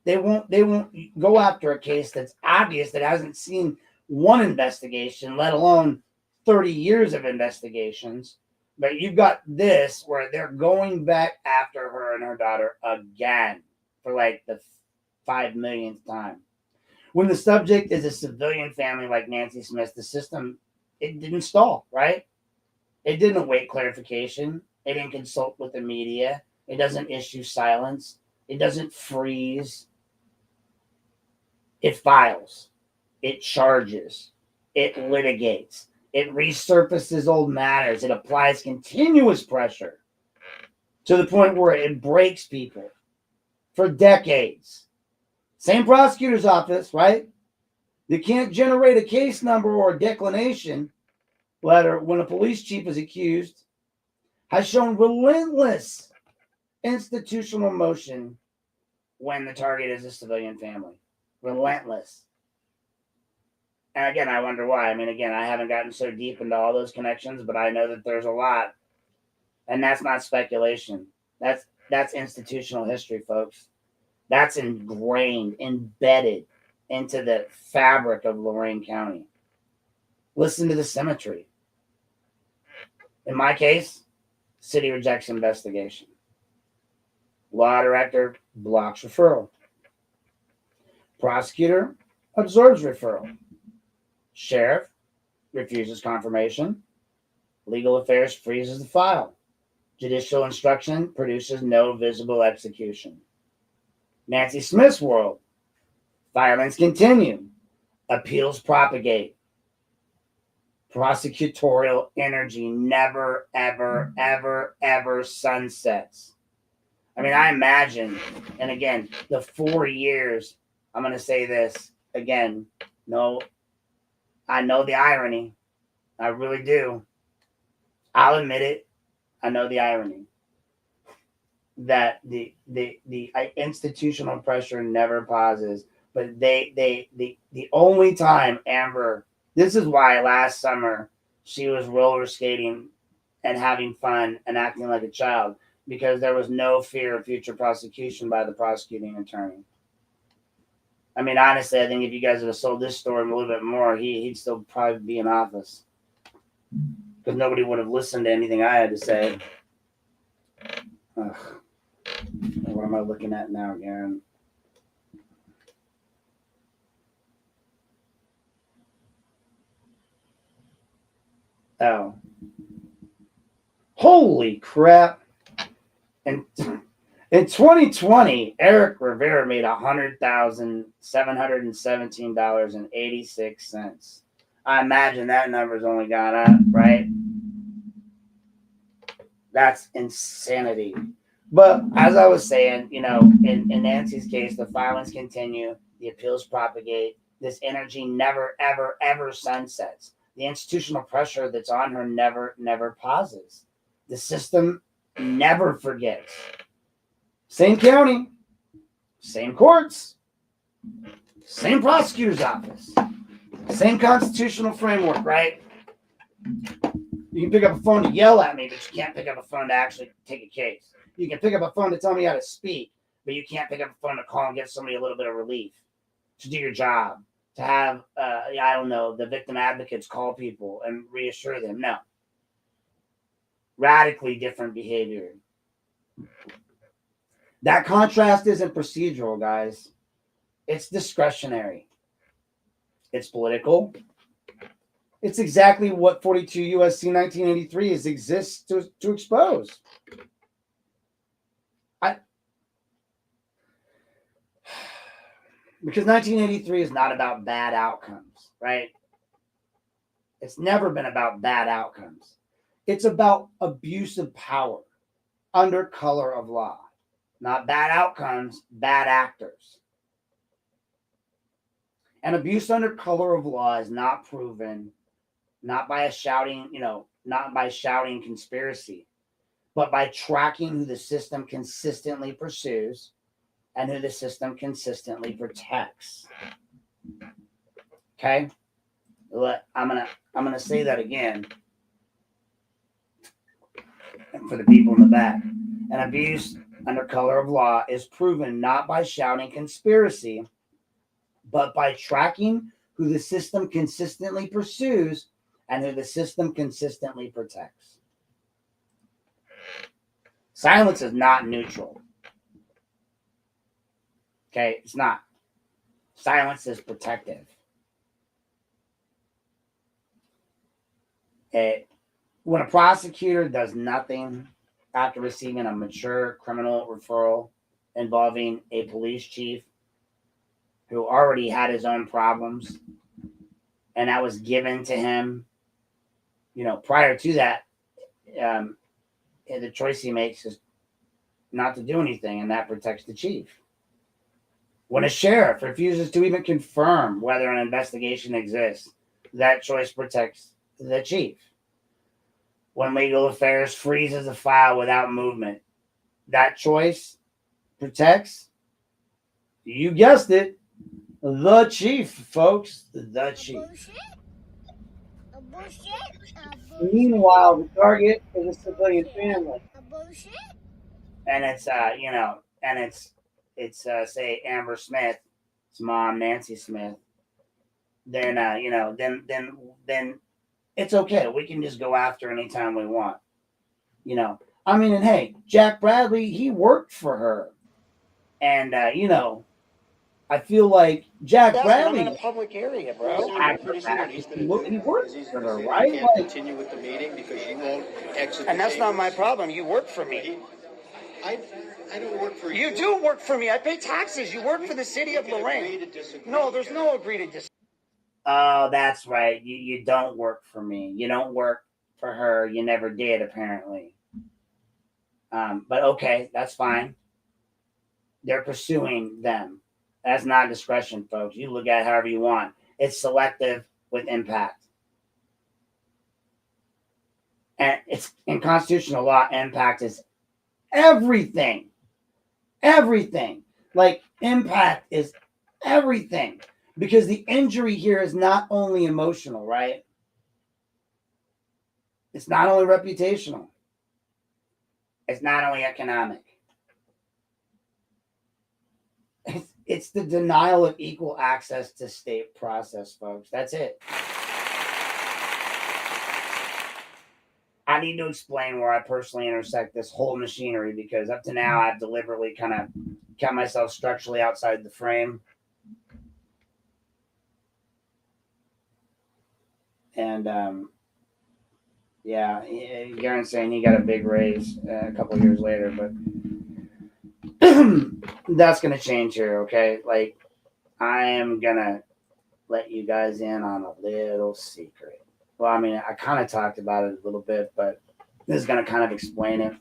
won't go after a case that's obvious, that hasn't seen one investigation, let alone 30 years of investigations. But you've got this where they're going back after her and her daughter again for like the 5 millionth time. When the subject is a civilian family like Nancy Smith, the system, it didn't stall, right? It didn't await clarification. It didn't consult with the media. It doesn't issue silence. It doesn't freeze. It files. It charges. It litigates. It resurfaces old matters. It applies continuous pressure to the point where it breaks people for decades. Same prosecutor's office, right? They can't generate a case number or a declination letter when a police chief is accused, has shown relentless institutional motion when the target is a civilian family. Relentless. And again, I wonder why. I mean, again, I haven't gotten so deep into all those connections, but I know that there's a lot. And that's not speculation. That's institutional history, folks. That's ingrained, embedded into the fabric of Lorain County. Listen to the symmetry. In my case, city rejects investigation. Law director blocks referral. Prosecutor absorbs referral. Sheriff refuses confirmation. Legal affairs freezes the file. Judicial instruction produces no visible execution. Nancy Smith's world. Filings continue. Appeals propagate. Prosecutorial energy never, ever, ever, ever sunsets. I mean, I imagine, and again, the 4 years, I'm going to say this again. No, I know the irony. I really do. I'll admit it. I know the irony. that the institutional pressure never pauses. But the only time Amber, this is why last summer she was roller skating and having fun and acting like a child, because there was no fear of future prosecution by the prosecuting attorney. I mean, honestly, I think if you guys would have sold this story a little bit more, he'd still probably be in office, because nobody would have listened to anything I had to say. Ugh. What am I looking at now, Garen? Oh. Holy crap. And in 2020, Eric Rivera made $100,717.86. I imagine that number's only gone up, right? That's insanity. But as I was saying, in Nancy's case, the filings continue, the appeals propagate. This energy never, ever, ever sunsets. The institutional pressure that's on her never pauses. The system never forgets. Same county, same courts, same prosecutor's office, same constitutional framework, right? You can pick up a phone to yell at me, but you can't pick up a phone to actually take a case. You can pick up a phone to tell me how to speak, but you can't pick up a phone to call and give somebody a little bit of relief, to do your job, to have, I don't know, the victim advocates call people and reassure them. No. Radically different behavior. That contrast isn't procedural, guys. It's discretionary. It's political. It's exactly what 42 U.S.C. 1983 exists to expose. Because 1983 is not about bad outcomes, right? It's never been about bad outcomes. It's about abuse of power under color of law. Not bad outcomes, bad actors. And abuse under color of law is not proven, not by shouting conspiracy, but by tracking who the system consistently pursues and who the system consistently protects. Okay? I'm gonna say that again for the people in the back. An abuse under color of law is proven not by shouting conspiracy, but by tracking who the system consistently pursues and who the system consistently protects. Silence is not neutral. Okay, it's not. Silence is protective. When a prosecutor does nothing after receiving a mature criminal referral involving a police chief who already had his own problems, and that was given to him, prior to that, the choice he makes is not to do anything, and that protects the chief. When a sheriff refuses to even confirm whether an investigation exists, that choice protects the chief. When legal affairs freezes a file without movement, that choice protects, you guessed it, the chief, folks. The chief. A bullshit. Meanwhile, the target is a civilian family. A bullshit. And it's say Amber Smith's mom, Nancy Smith. Then then it's okay. We can just go after her anytime we want. And hey, Jack Bradley, he worked for her. And I feel like Jack Bradley. I'm in a public area, bro. He worked for her, right? Can't continue with the meeting because you won't exit. And that's not my problem. You work for me. I don't work for you. You do work for me. I pay taxes. You work for the city of Lorraine. No, there's no agree to disagree. Oh, that's right. You don't work for me. You don't work for her. You never did, apparently. But okay, that's fine. They're pursuing them. That's not discretion, folks. You look at it however you want. It's selective with impact. And it's in constitutional law, impact is everything. Everything. Like, impact is everything. Because the injury here is not only emotional, right? It's not only reputational. It's not only economic. It's the denial of equal access to state process, folks. That's it. I need to explain where I personally intersect this whole machinery, because up to now I've deliberately kind of kept myself structurally outside the frame. And yeah, Garen's saying he got a big raise a couple of years later, but that's going to change here, okay? Like, I am going to let you guys in on a little secret. Well, I mean, I kind of talked about it a little bit, but this is going to kind of explain it.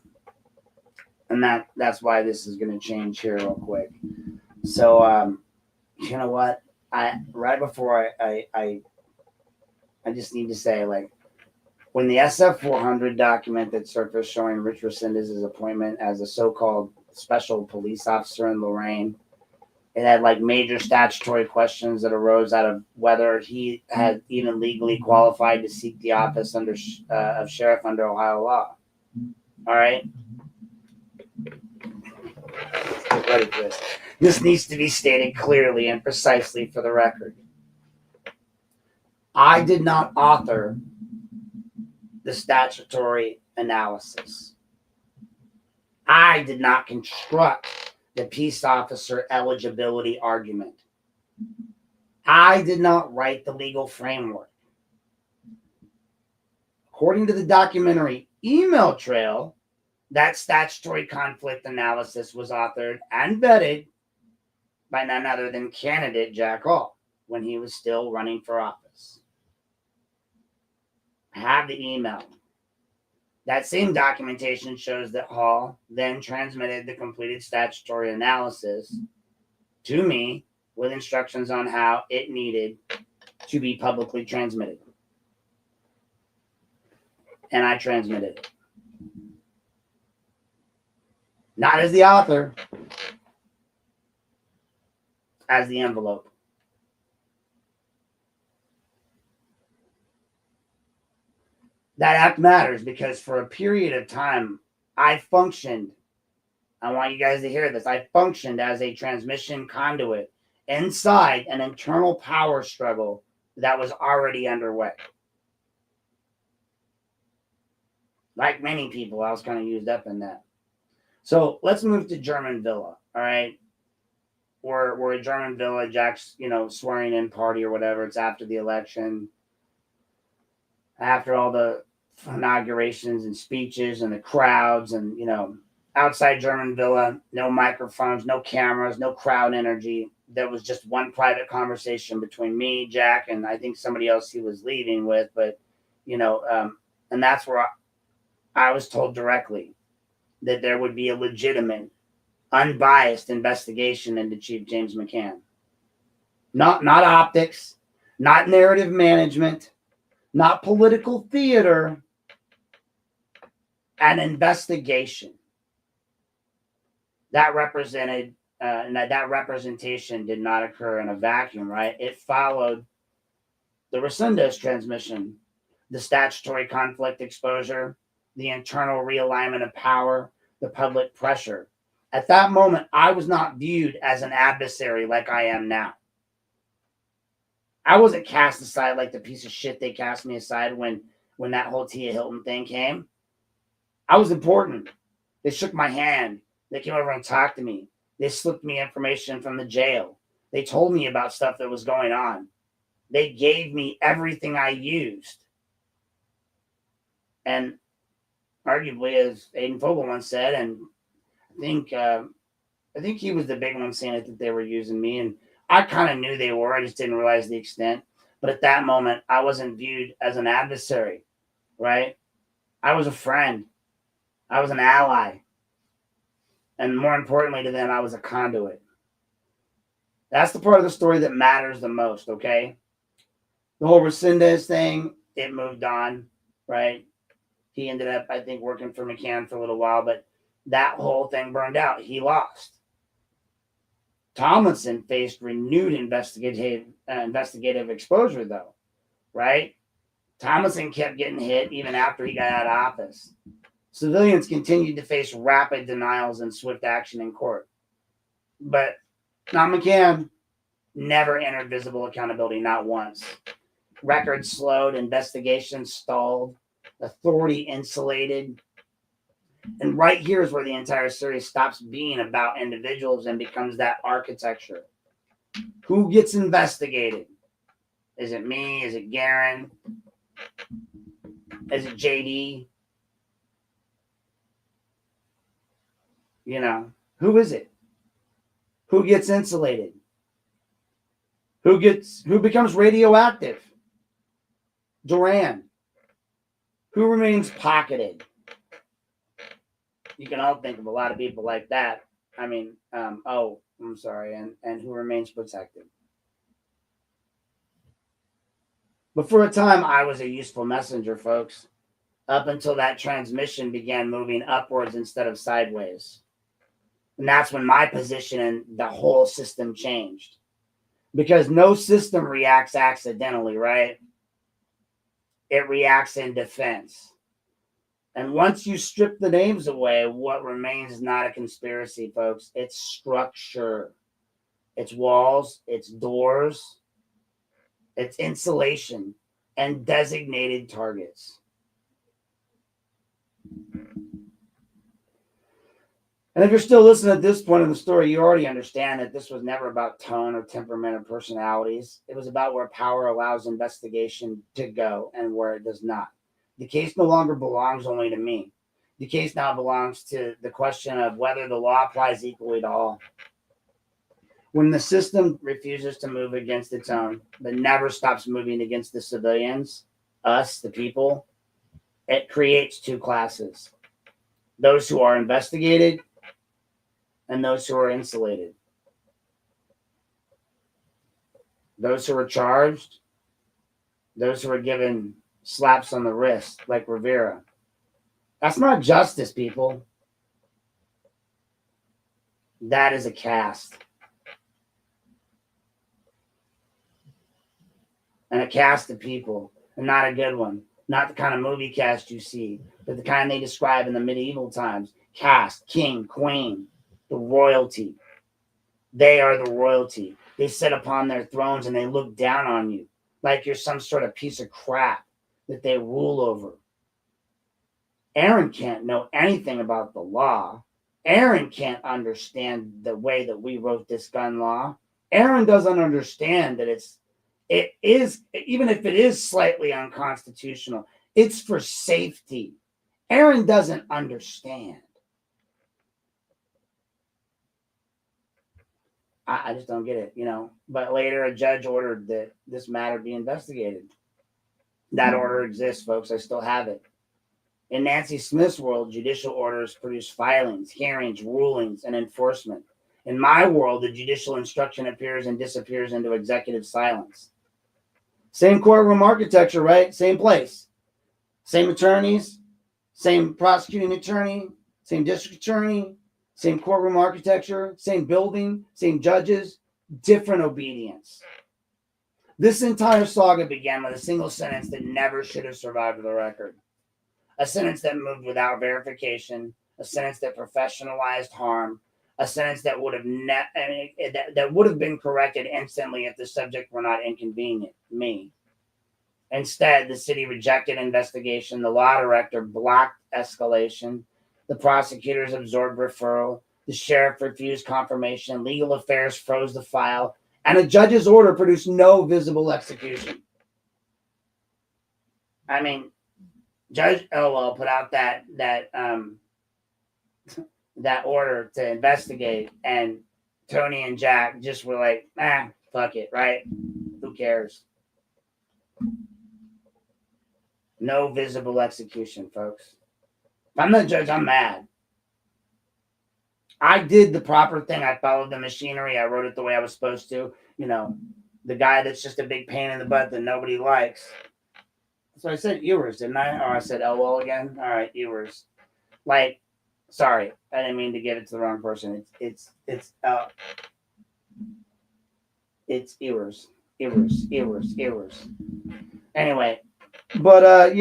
And that's why this is going to change here real quick. So, you know what? Right before I just need to say, like, when the SF-400 document that surfaced showing Rich Resendez's appointment as a so-called special police officer in Lorain, it had like major statutory questions that arose out of whether he had even legally qualified to seek the office of sheriff under Ohio law. All right. Get ready for this. This needs to be stated clearly and precisely for the record. I did not author the statutory analysis. I did not construct the peace officer eligibility argument. I did not write the legal framework. According to the documentary Email Trail, that statutory conflict analysis was authored and vetted by none other than candidate Jack Hall when he was still running for office. I have the email. That same documentation shows that Hall then transmitted the completed statutory analysis to me with instructions on how it needed to be publicly transmitted. And I transmitted it. Not as the author, as the envelope. That act matters because for a period of time, I functioned. I want you guys to hear this. I functioned as a transmission conduit inside an internal power struggle that was already underway. Like many people, I was kind of used up in that. So let's move to German Villa. All right. We're at German Villa. Jack's, swearing in party or whatever. It's after the election. After all the inaugurations and speeches and the crowds and, outside German Villa, no microphones, no cameras, no crowd energy. There was just one private conversation between me, Jack, and I think somebody else he was leaving with. But, and that's where I was told directly that there would be a legitimate, unbiased investigation into Chief James McCann. Not optics, not narrative management, not political theater, an investigation. That represented, and that representation did not occur in a vacuum, right? It followed the Resendez transmission, the statutory conflict exposure, the internal realignment of power, the public pressure. At that moment, I was not viewed as an adversary like I am now. I wasn't cast aside like the piece of shit they cast me aside when that whole Tia Hilton thing came. I was important. They shook my hand. They came over and talked to me. They slipped me information from the jail. They told me about stuff that was going on. They gave me everything I used. And arguably, as Aiden Fogel once said, and I think he was the big one saying it, that they were using me. And I kind of knew they were. I just didn't realize the extent. But at that moment, I wasn't viewed as an adversary, right? I was a friend. I was an ally. And more importantly to them, I was a conduit. That's the part of the story that matters the most, okay? The whole Resendez thing, it moved on, right? He ended up, I think, working for McCann for a little while, but that whole thing burned out. He lost. Tomlinson faced renewed investigative exposure, though, right? Tomlinson kept getting hit even after he got out of office. Civilians continued to face rapid denials and swift action in court. But not McCann never entered visible accountability, not once. Records slowed, investigations stalled, authority insulated. And right here is where the entire series stops being about individuals and becomes that architecture. Who gets investigated? Is it me? Is it Garen? Is it JD? You know, who is it? Who gets insulated? Who becomes radioactive? Duran. Who remains pocketed? You can all think of a lot of people like that. I mean, I'm sorry, and who remains protected. But for a time, I was a useful messenger, folks, up until that transmission began moving upwards instead of sideways. And that's when my position in the whole system changed. Because no system reacts accidentally, right? It reacts in defense. And once you strip the names away, what remains is not a conspiracy, folks. It's structure. It's walls, it's doors, it's insulation, and designated targets. And if you're still listening at this point in the story, you already understand that this was never about tone or temperament or personalities. It was about where power allows investigation to go and where it does not. The case no longer belongs only to me. The case now belongs to the question of whether the law applies equally to all. When the system refuses to move against its own, but never stops moving against the civilians, us, the people, it creates two classes. Those who are investigated and those who are insulated. Those who are charged, those who are given slaps on the wrist, like Rivera. That's not justice, people. That is a caste. And a caste of people, and not a good one. Not the kind of movie cast you see, but the kind they describe in the medieval times. Caste, king, queen, the royalty. They are the royalty. They sit upon their thrones and they look down on you like you're some sort of piece of crap that they rule over. Aaron can't know anything about the law. Aaron can't understand the way that we wrote this gun law. Aaron doesn't understand that it is, even if it is slightly unconstitutional, it's for safety. Aaron doesn't understand. I just don't get it, you know. But later, a judge ordered that this matter be investigated. That order exists, folks. I still have it. In Nancy Smith's world, judicial orders produce filings, hearings, rulings, and enforcement. In my world, the judicial instruction appears and disappears into executive silence. Same courtroom architecture, right? Same place. Same attorneys, same prosecuting attorney, same district attorney, same courtroom architecture, same building, same judges, different obedience. This entire saga began with a single sentence that never should have survived the record. A sentence that moved without verification, a sentence that professionalized harm, a sentence that would have that would have been corrected instantly if the subject were not inconvenient, me. Instead, the city rejected investigation, the law director blocked escalation, the prosecutors absorbed referral, the sheriff refused confirmation, legal affairs froze the file, and a judge's order produced no visible execution. I mean, Judge Elwell put out that order to investigate, and Tony and Jack just were like, fuck it, right? Who cares? No visible execution, folks. If I'm the judge, I'm mad. I did the proper thing. I followed the machinery. I wrote it the way I was supposed to. You know, the guy that's just a big pain in the butt that nobody likes. So I said Ewers, didn't I? Or I said Elwell again? All right, Ewers. Like, sorry, I didn't mean to give it to the wrong person. It's It's errors. Anyway, but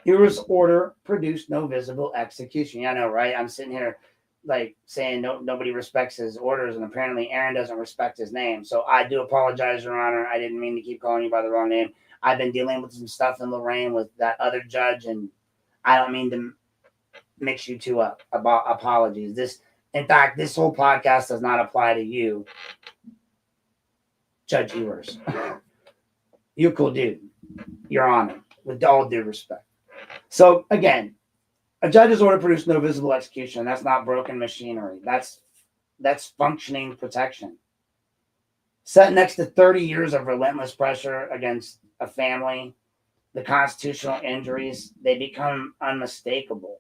Ewer's order produced no visible execution. Yeah, I know, right? I'm sitting here like saying nobody respects his orders, and apparently Aaron doesn't respect his name. So I do apologize, Your Honor. I didn't mean to keep calling you by the wrong name. I've been dealing with some stuff in Lorraine with that other judge, and I don't mean to mix you two up. About apologies. In fact, this whole podcast does not apply to you, Judge Ewers. You're a cool dude, Your Honor, with all due respect. So again, a judge's order produced no visible execution. That's not broken machinery. That's functioning protection. Set next to 30 years of relentless pressure against a family, the constitutional injuries, they become unmistakable.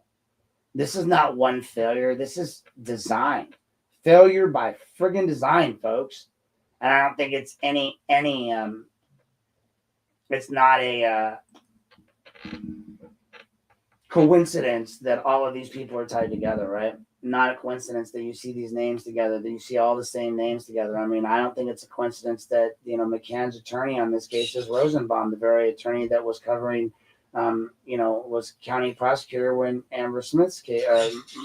This is not one failure. This is design. Failure by friggin' design, folks. And I don't think it's it's not a coincidence that all of these people are tied together, right? Not a coincidence that you see these names together, that you see all the same names together. I mean, I don't think it's a coincidence that, McCann's attorney on this case is Rosenbaum, the very attorney that was covering, was county prosecutor when Amber Smith's case,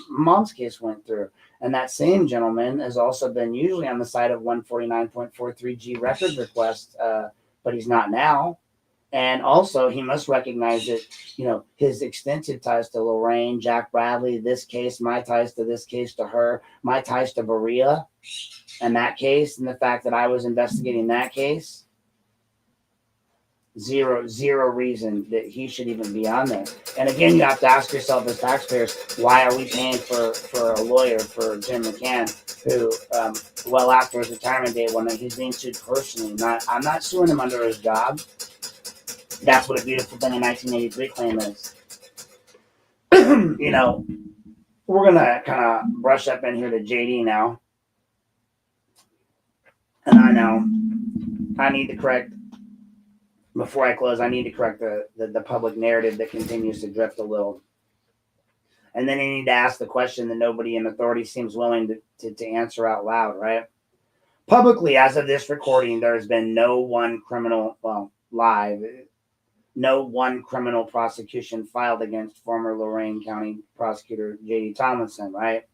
mom's case went through. And that same gentleman has also been usually on the side of 149.43G record request, but he's not now. And also, he must recognize that, his extensive ties to Lorraine, Jack Bradley, this case, my ties to this case to her, my ties to Berea and that case, and the fact that I was investigating that case. Zero reason that he should even be on there. And again, you have to ask yourself as taxpayers, why are we paying for a lawyer for Jim McCann, who, well after his retirement date, when he's being sued personally? I'm not suing him under his job. That's what a beautiful thing in 1983 claim is. We're going to kind of brush up in here to JD now. And I know I need to correct, before I close, I need to correct the public narrative that continues to drift a little. And then I need to ask the question that nobody in authority seems willing to answer out loud, right? Publicly, as of this recording, there has been no one criminal prosecution filed against former Lorain County Prosecutor J.D. Tomlinson, right?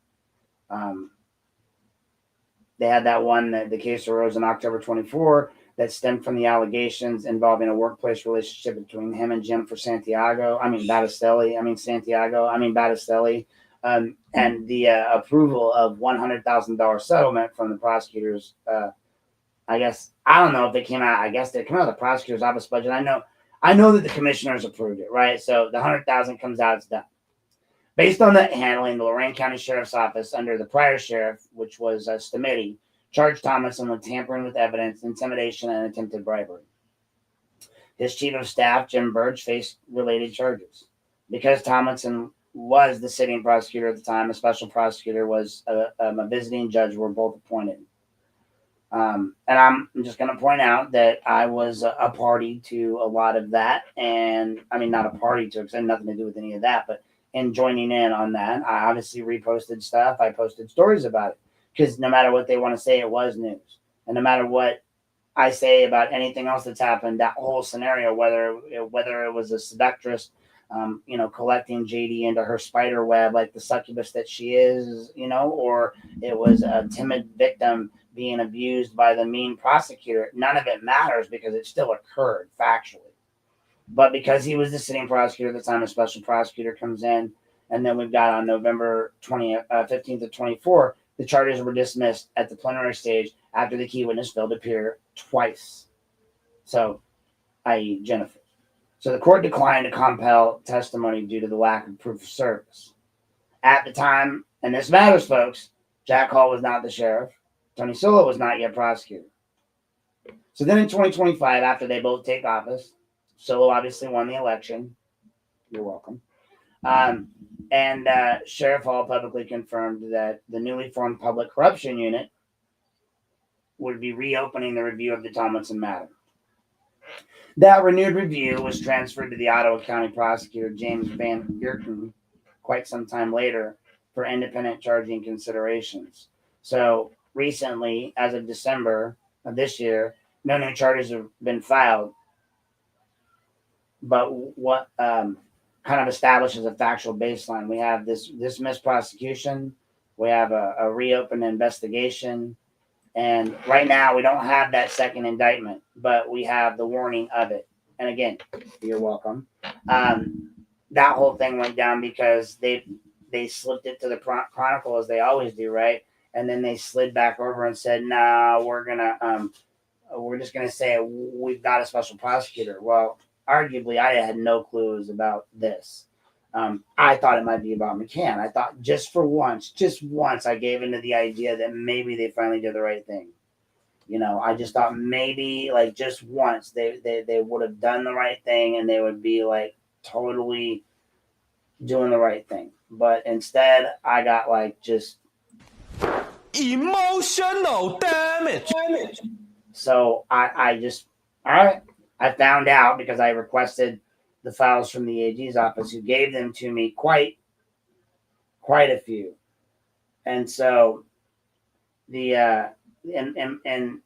They had that one, the case arose in October 24, that stemmed from the allegations involving a workplace relationship between him and Jim Battistelli, and the approval of $100,000 settlement from the prosecutors. I don't know if it came out. I guess they come out of the prosecutor's office budget. I know that the commissioners approved it, right? So the $100,000 comes out, it's done. Based on that handling, the Lorain County Sheriff's Office, under the prior sheriff, which was Stamiti, charged Tomlinson with tampering with evidence, intimidation, and attempted bribery. His chief of staff, Jim Burge, faced related charges. Because Tomlinson was the sitting prosecutor at the time, a special prosecutor was a visiting judge, were both appointed. And I'm just going to point out that I was a party to a lot of that. And I mean, not a party to, because I had nothing to do with any of that, but in joining in on that, I obviously reposted stuff. I posted stories about it, because no matter what they want to say, it was news. And no matter what I say about anything else that's happened, that whole scenario, whether it was a seductress, collecting JD into her spider web like the succubus that she is, or it was a timid victim being abused by the mean prosecutor, none of it matters, because it still occurred factually. But because he was the sitting prosecutor at the time, a special prosecutor comes in, and then we've got on November 15th to 24, the charges were dismissed at the preliminary stage after the key witness failed to appear twice. So, i.e. Jennifer. So the court declined to compel testimony due to the lack of proof of service. At the time, and this matters, folks, Jack Hall was not the sheriff. Tony Solo was not yet prosecutor. So then in 2025, after they both take office, Solo obviously won the election. You're welcome. And Sheriff Hall publicly confirmed that the newly formed Public Corruption Unit would be reopening the review of the Tomlinson matter. That renewed review was transferred to the Ottawa County Prosecutor James Van Gierken quite some time later for independent charging considerations. So recently, as of December, of this year. No new charges have been filed. But what kind of establishes a factual baseline? We have this dismissed prosecution. We have a reopened investigation. And right now, we don't have that second indictment, but we have the warning of it. And again, you're welcome. That whole thing went down because they slipped it to the Chronicle as they always do, right? And then they slid back over and said, "No, we're just gonna say we've got a special prosecutor." Well, arguably, I had no clues about this. I thought it might be about McCann. I thought just once, I gave into the idea that maybe they finally did the right thing. I just thought maybe like just once they would have done the right thing and they would be like totally doing the right thing. But instead, I got like just emotional damage. So I just, all right. I found out because I requested the files from the AG's office, who gave them to me quite a few. And so the and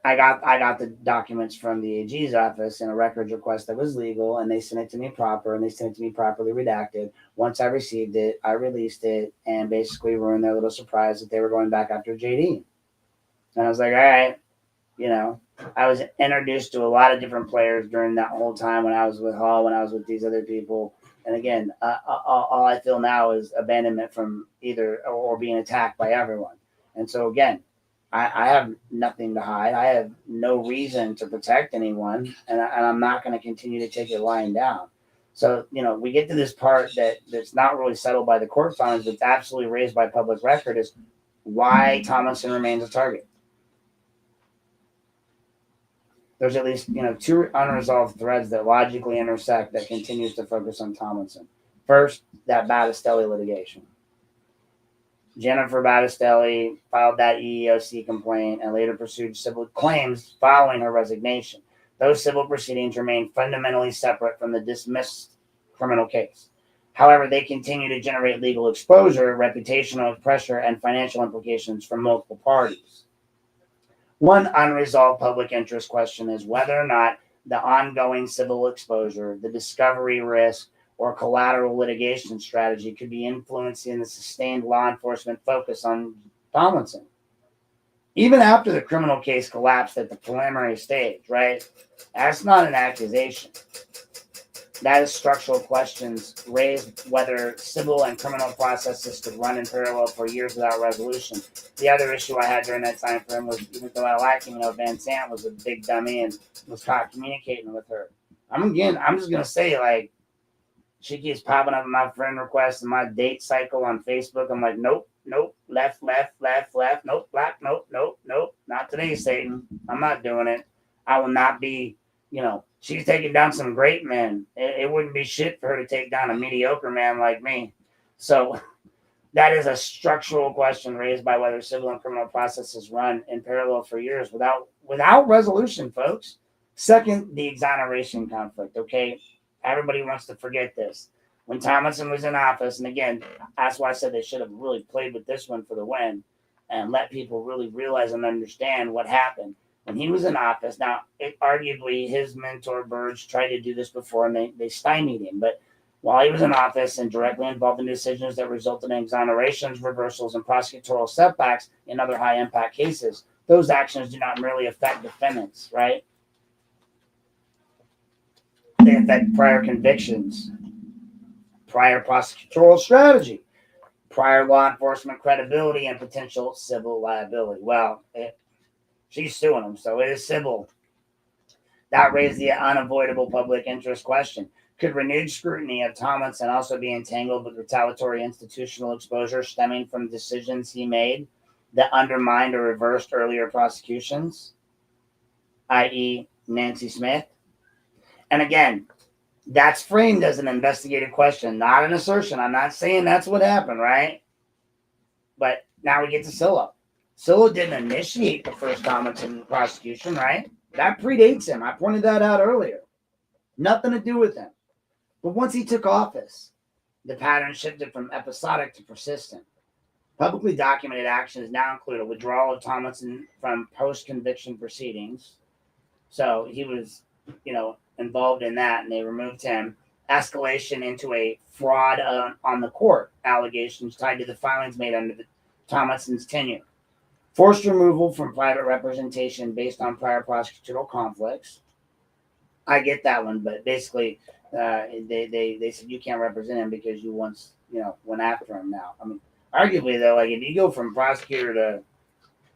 I got the documents from the AG's office in a records request that was legal, and they sent it to me proper, and they sent it to me properly redacted. Once I received it, I released it, and basically ruined their little surprise that they were going back after JD. And I was like, all right, I was introduced to a lot of different players during that whole time when I was with Hall, when I was with these other people. And again, all I feel now is abandonment from either or being attacked by everyone. And so again, I have nothing to hide. I have no reason to protect anyone, and I'm not going to continue to take it lying down. So, we get to this part that's not really settled by the court filings, but it's absolutely raised by public record, is why Tomlinson remains a target. There's at least, two unresolved threads that logically intersect that continues to focus on Tomlinson. First, that Battistelli litigation. Jennifer Battistelli filed that EEOC complaint and later pursued civil claims following her resignation. Those civil proceedings remain fundamentally separate from the dismissed criminal case. However, they continue to generate legal exposure, reputational pressure, and financial implications for multiple parties. One unresolved public interest question is whether or not the ongoing civil exposure, the discovery risk, or collateral litigation strategy could be influencing the sustained law enforcement focus on Tomlinson. Even after the criminal case collapsed at the preliminary stage, right? That's not an accusation. That is structural questions raised whether civil and criminal processes could run in parallel for years without resolution. The other issue I had during that time frame was, even though I liked him, Van Sant was a big dummy and was caught communicating with her. I'm just going to say, like, she keeps popping up in my friend requests and my date cycle on Facebook. I'm like, nope, left, nope, black, nope, not today, Satan. I'm not doing it. I will not be, she's taking down some great men. It wouldn't be shit for her to take down a mediocre man like me. So that is a structural question raised by whether civil and criminal processes run in parallel for years without resolution, folks. Second, the exoneration conflict, okay? Everybody wants to forget this. When Tomlinson was in office, and again, that's why I said they should have really played with this one for the win and let people really realize and understand what happened. When he was in office, now, arguably, his mentor, Burge, tried to do this before, and they stymied him. But while he was in office and directly involved in decisions that resulted in exonerations, reversals, and prosecutorial setbacks in other high-impact cases, those actions do not merely affect defendants, right? They affect prior convictions, prior prosecutorial strategy, prior law enforcement credibility, and potential civil liability. Well, she's suing him, so it is civil. That raised the unavoidable public interest question. Could renewed scrutiny of Tomlinson also be entangled with retaliatory institutional exposure stemming from decisions he made that undermined or reversed earlier prosecutions, i.e. Nancy Smith? And again, that's framed as an investigative question, not an assertion. I'm not saying that's what happened, right? But now we get to Silla. Silla didn't initiate the first Tomlinson prosecution, right? That predates him. I pointed that out earlier. Nothing to do with him. But once he took office, the pattern shifted from episodic to persistent. Publicly documented actions now include a withdrawal of Tomlinson from post-conviction proceedings. So he was, involved in that, and they removed him. Escalation into a fraud on the court allegations tied to the filings made under Tomlinson's tenure. Forced removal from private representation based on prior prosecutorial conflicts. I get that one, but basically, they said you can't represent him because you once, went after him. Now, I mean, arguably though, like if you go from prosecutor to,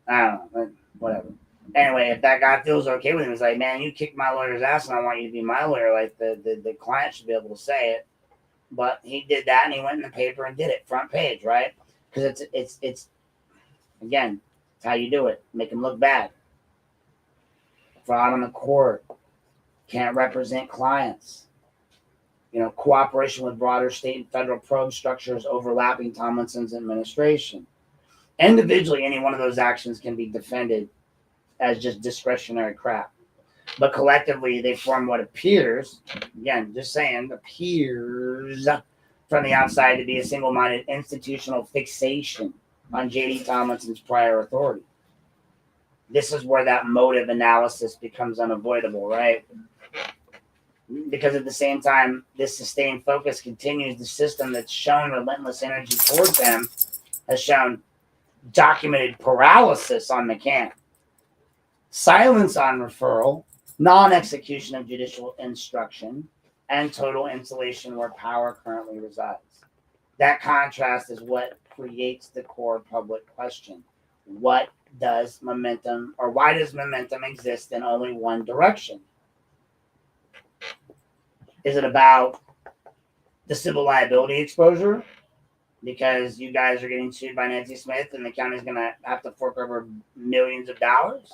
I don't know, whatever. Anyway, if that guy feels okay with him, he's like, man, you kicked my lawyer's ass, and I want you to be my lawyer. Like the client should be able to say it. But he did that, and he went in the paper and did it, front page, right? Because it's again, it's how you do it. Make him look bad. Fraud on the court. Can't represent clients. Cooperation with broader state and federal probe structures overlapping Tomlinson's administration. Individually, any one of those actions can be defended as just discretionary crap. But collectively, they form what appears, again, just saying, appears from the outside to be a single-minded institutional fixation on J.D. Tomlinson's prior authority. This is where that motive analysis becomes unavoidable, right? Because at the same time, this sustained focus continues. The system that's shown relentless energy towards them has shown documented paralysis on McCann, silence on referral, non-execution of judicial instruction, and total insulation where power currently resides. That contrast is what creates the core public question. What does momentum, or why does momentum exist in only one direction? Is it about the civil liability exposure? Because you guys are getting sued by Nancy Smith and the county's going to have to fork over millions of dollars?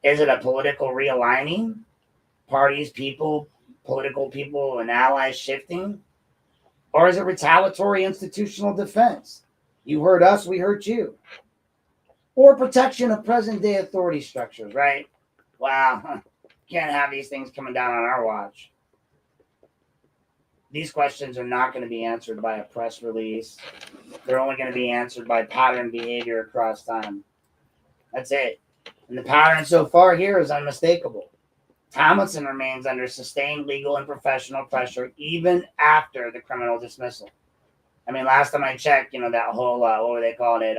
Is it a political realigning? Parties, people, political people, and allies shifting? Or is it retaliatory institutional defense? You hurt us, we hurt you. Or protection of present-day authority structures, right? Wow, can't have these things coming down on our watch. These questions are not going to be answered by a press release. They're only going to be answered by pattern behavior across time. That's it. And the pattern so far here is unmistakable. Tomlinson remains under sustained legal and professional pressure even after the criminal dismissal. I mean, last time I checked, that whole, what were they calling it?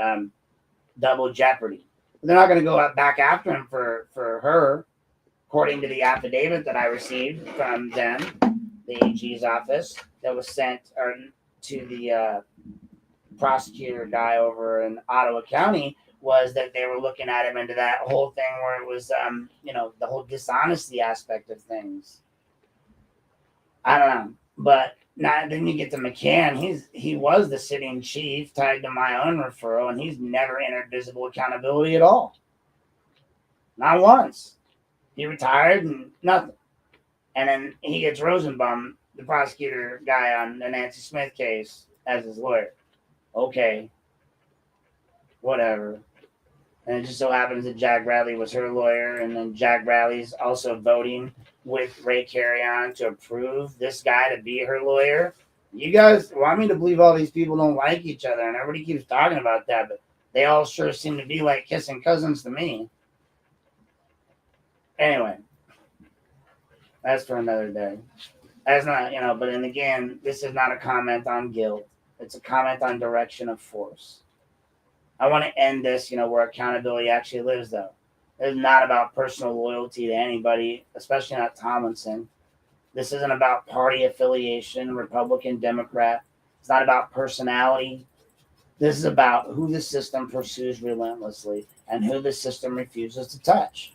Double jeopardy. They're not going to go back after him for her, according to the affidavit that I received from them, the AG's office, that was sent to the prosecutor guy over in Ottawa County, was that they were looking at him into that whole thing where it was, the whole dishonesty aspect of things. I don't know. But now then you get to McCann. He was the sitting chief tied to my own referral, and he's never entered visible accountability at all. Not once. He retired and nothing. And then he gets Rosenbaum, the prosecutor guy on the Nancy Smith case, as his lawyer. Okay. Whatever. And it just so happens that Jack Bradley was her lawyer, and then Jack Bradley's also voting with Ray Carrion to approve this guy to be her lawyer. You guys want me to believe all these people don't like each other, and everybody keeps talking about that, but they all sure seem to be like kissing cousins to me. Anyway, that's for another day. That's not, but then again, this is not a comment on guilt. It's a comment on direction of force. I want to end this, where accountability actually lives, though. It's not about personal loyalty to anybody, especially not Tomlinson. This isn't about party affiliation, Republican, Democrat. It's not about personality. This is about who the system pursues relentlessly and who the system refuses to touch.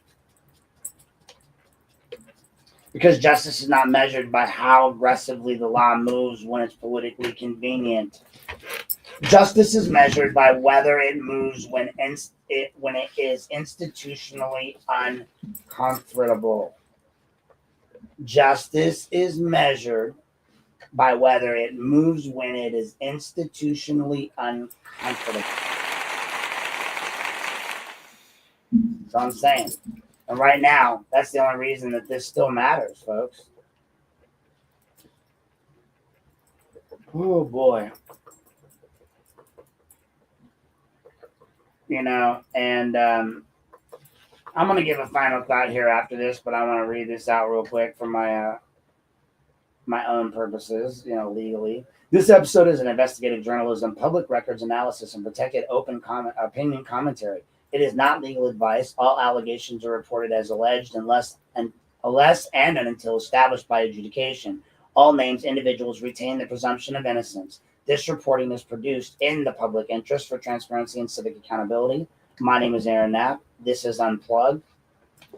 Because justice is not measured by how aggressively the law moves when it's politically convenient. Justice is measured by whether it moves when it is institutionally uncomfortable. Justice is measured by whether it moves when it is institutionally uncomfortable. That's what I'm saying. And right now, that's the only reason that this still matters, folks. Oh, boy. and I'm going to give a final thought here after this, but I want to read this out real quick for my own purposes, legally. This episode is an investigative journalism, public records analysis, and protected open opinion commentary. It is not legal advice. All allegations are reported as alleged unless and until established by adjudication. All names individuals retain the presumption of innocence. This reporting is produced in the public interest for transparency and civic accountability. My name is Aaron Knapp. This is Unplugged.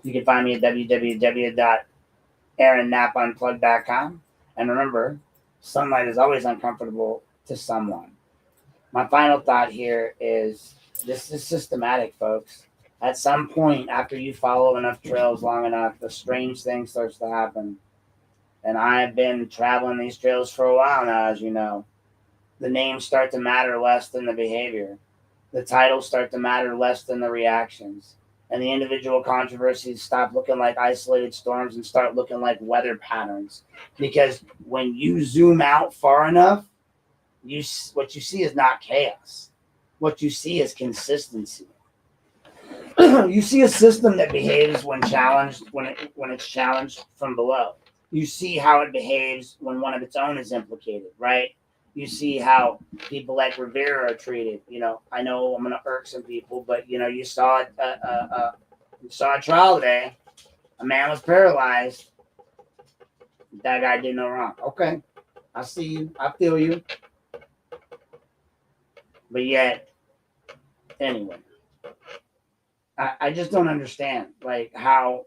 You can find me at www.aaronknappunplugged.com. And remember, sunlight is always uncomfortable to someone. My final thought here is this is systematic, folks. At some point, after you follow enough trails long enough, the strange thing starts to happen. And I've been traveling these trails for a while now, as you know. The names start to matter less than the behavior. The titles start to matter less than the reactions. And the individual controversies stop looking like isolated storms and start looking like weather patterns. Because when you zoom out far enough, what you see is not chaos. What you see is consistency. You see a system that behaves when challenged, when it's challenged from below. You see how it behaves when one of its own is implicated, right? You see how people like Rivera are treated. I know I'm going to irk some people, but you saw a trial today. A man was paralyzed. That guy did no wrong. Okay, I see you. I feel you. But yet, anyway, I just don't understand, like, how,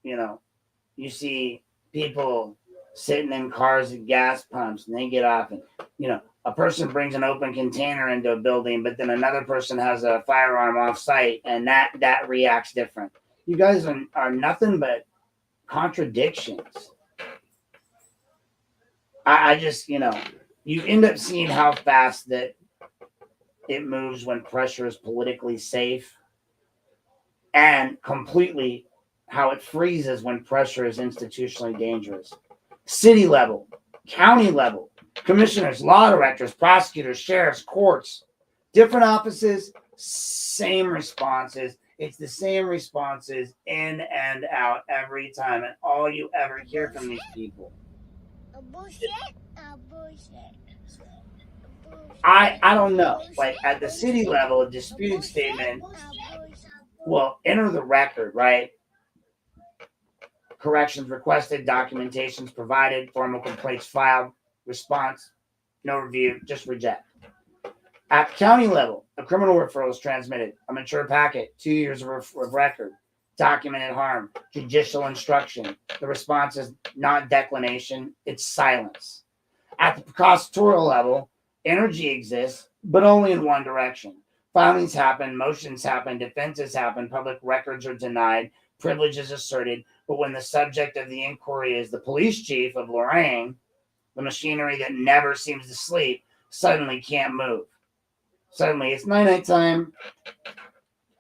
you see people sitting in cars at gas pumps and they get off and, a person brings an open container into a building, but then another person has a firearm off site and that reacts different. You guys are nothing but contradictions. I just, you end up seeing how fast that it moves when pressure is politically safe, and completely how it freezes when pressure is institutionally dangerous. City level, county level, commissioners, law directors, prosecutors, sheriffs, courts, different offices, same responses. It's the same responses in and out every time, and all you ever hear from these people. Bullshit. I don't know. Like, at the city level, a disputed statement will enter the record, right? Corrections requested, documentations provided, formal complaints filed, response, no review, just reject. At county level, a criminal referral is transmitted, a mature packet, 2 years of record, documented harm, judicial instruction. The response is not declination, it's silence. At the prosecutorial level, energy exists, but only in one direction. Filings happen, motions happen, defenses happen, public records are denied, privileges asserted, but when the subject of the inquiry is the police chief of Lorraine, the machinery that never seems to sleep suddenly can't move. Suddenly it's night time,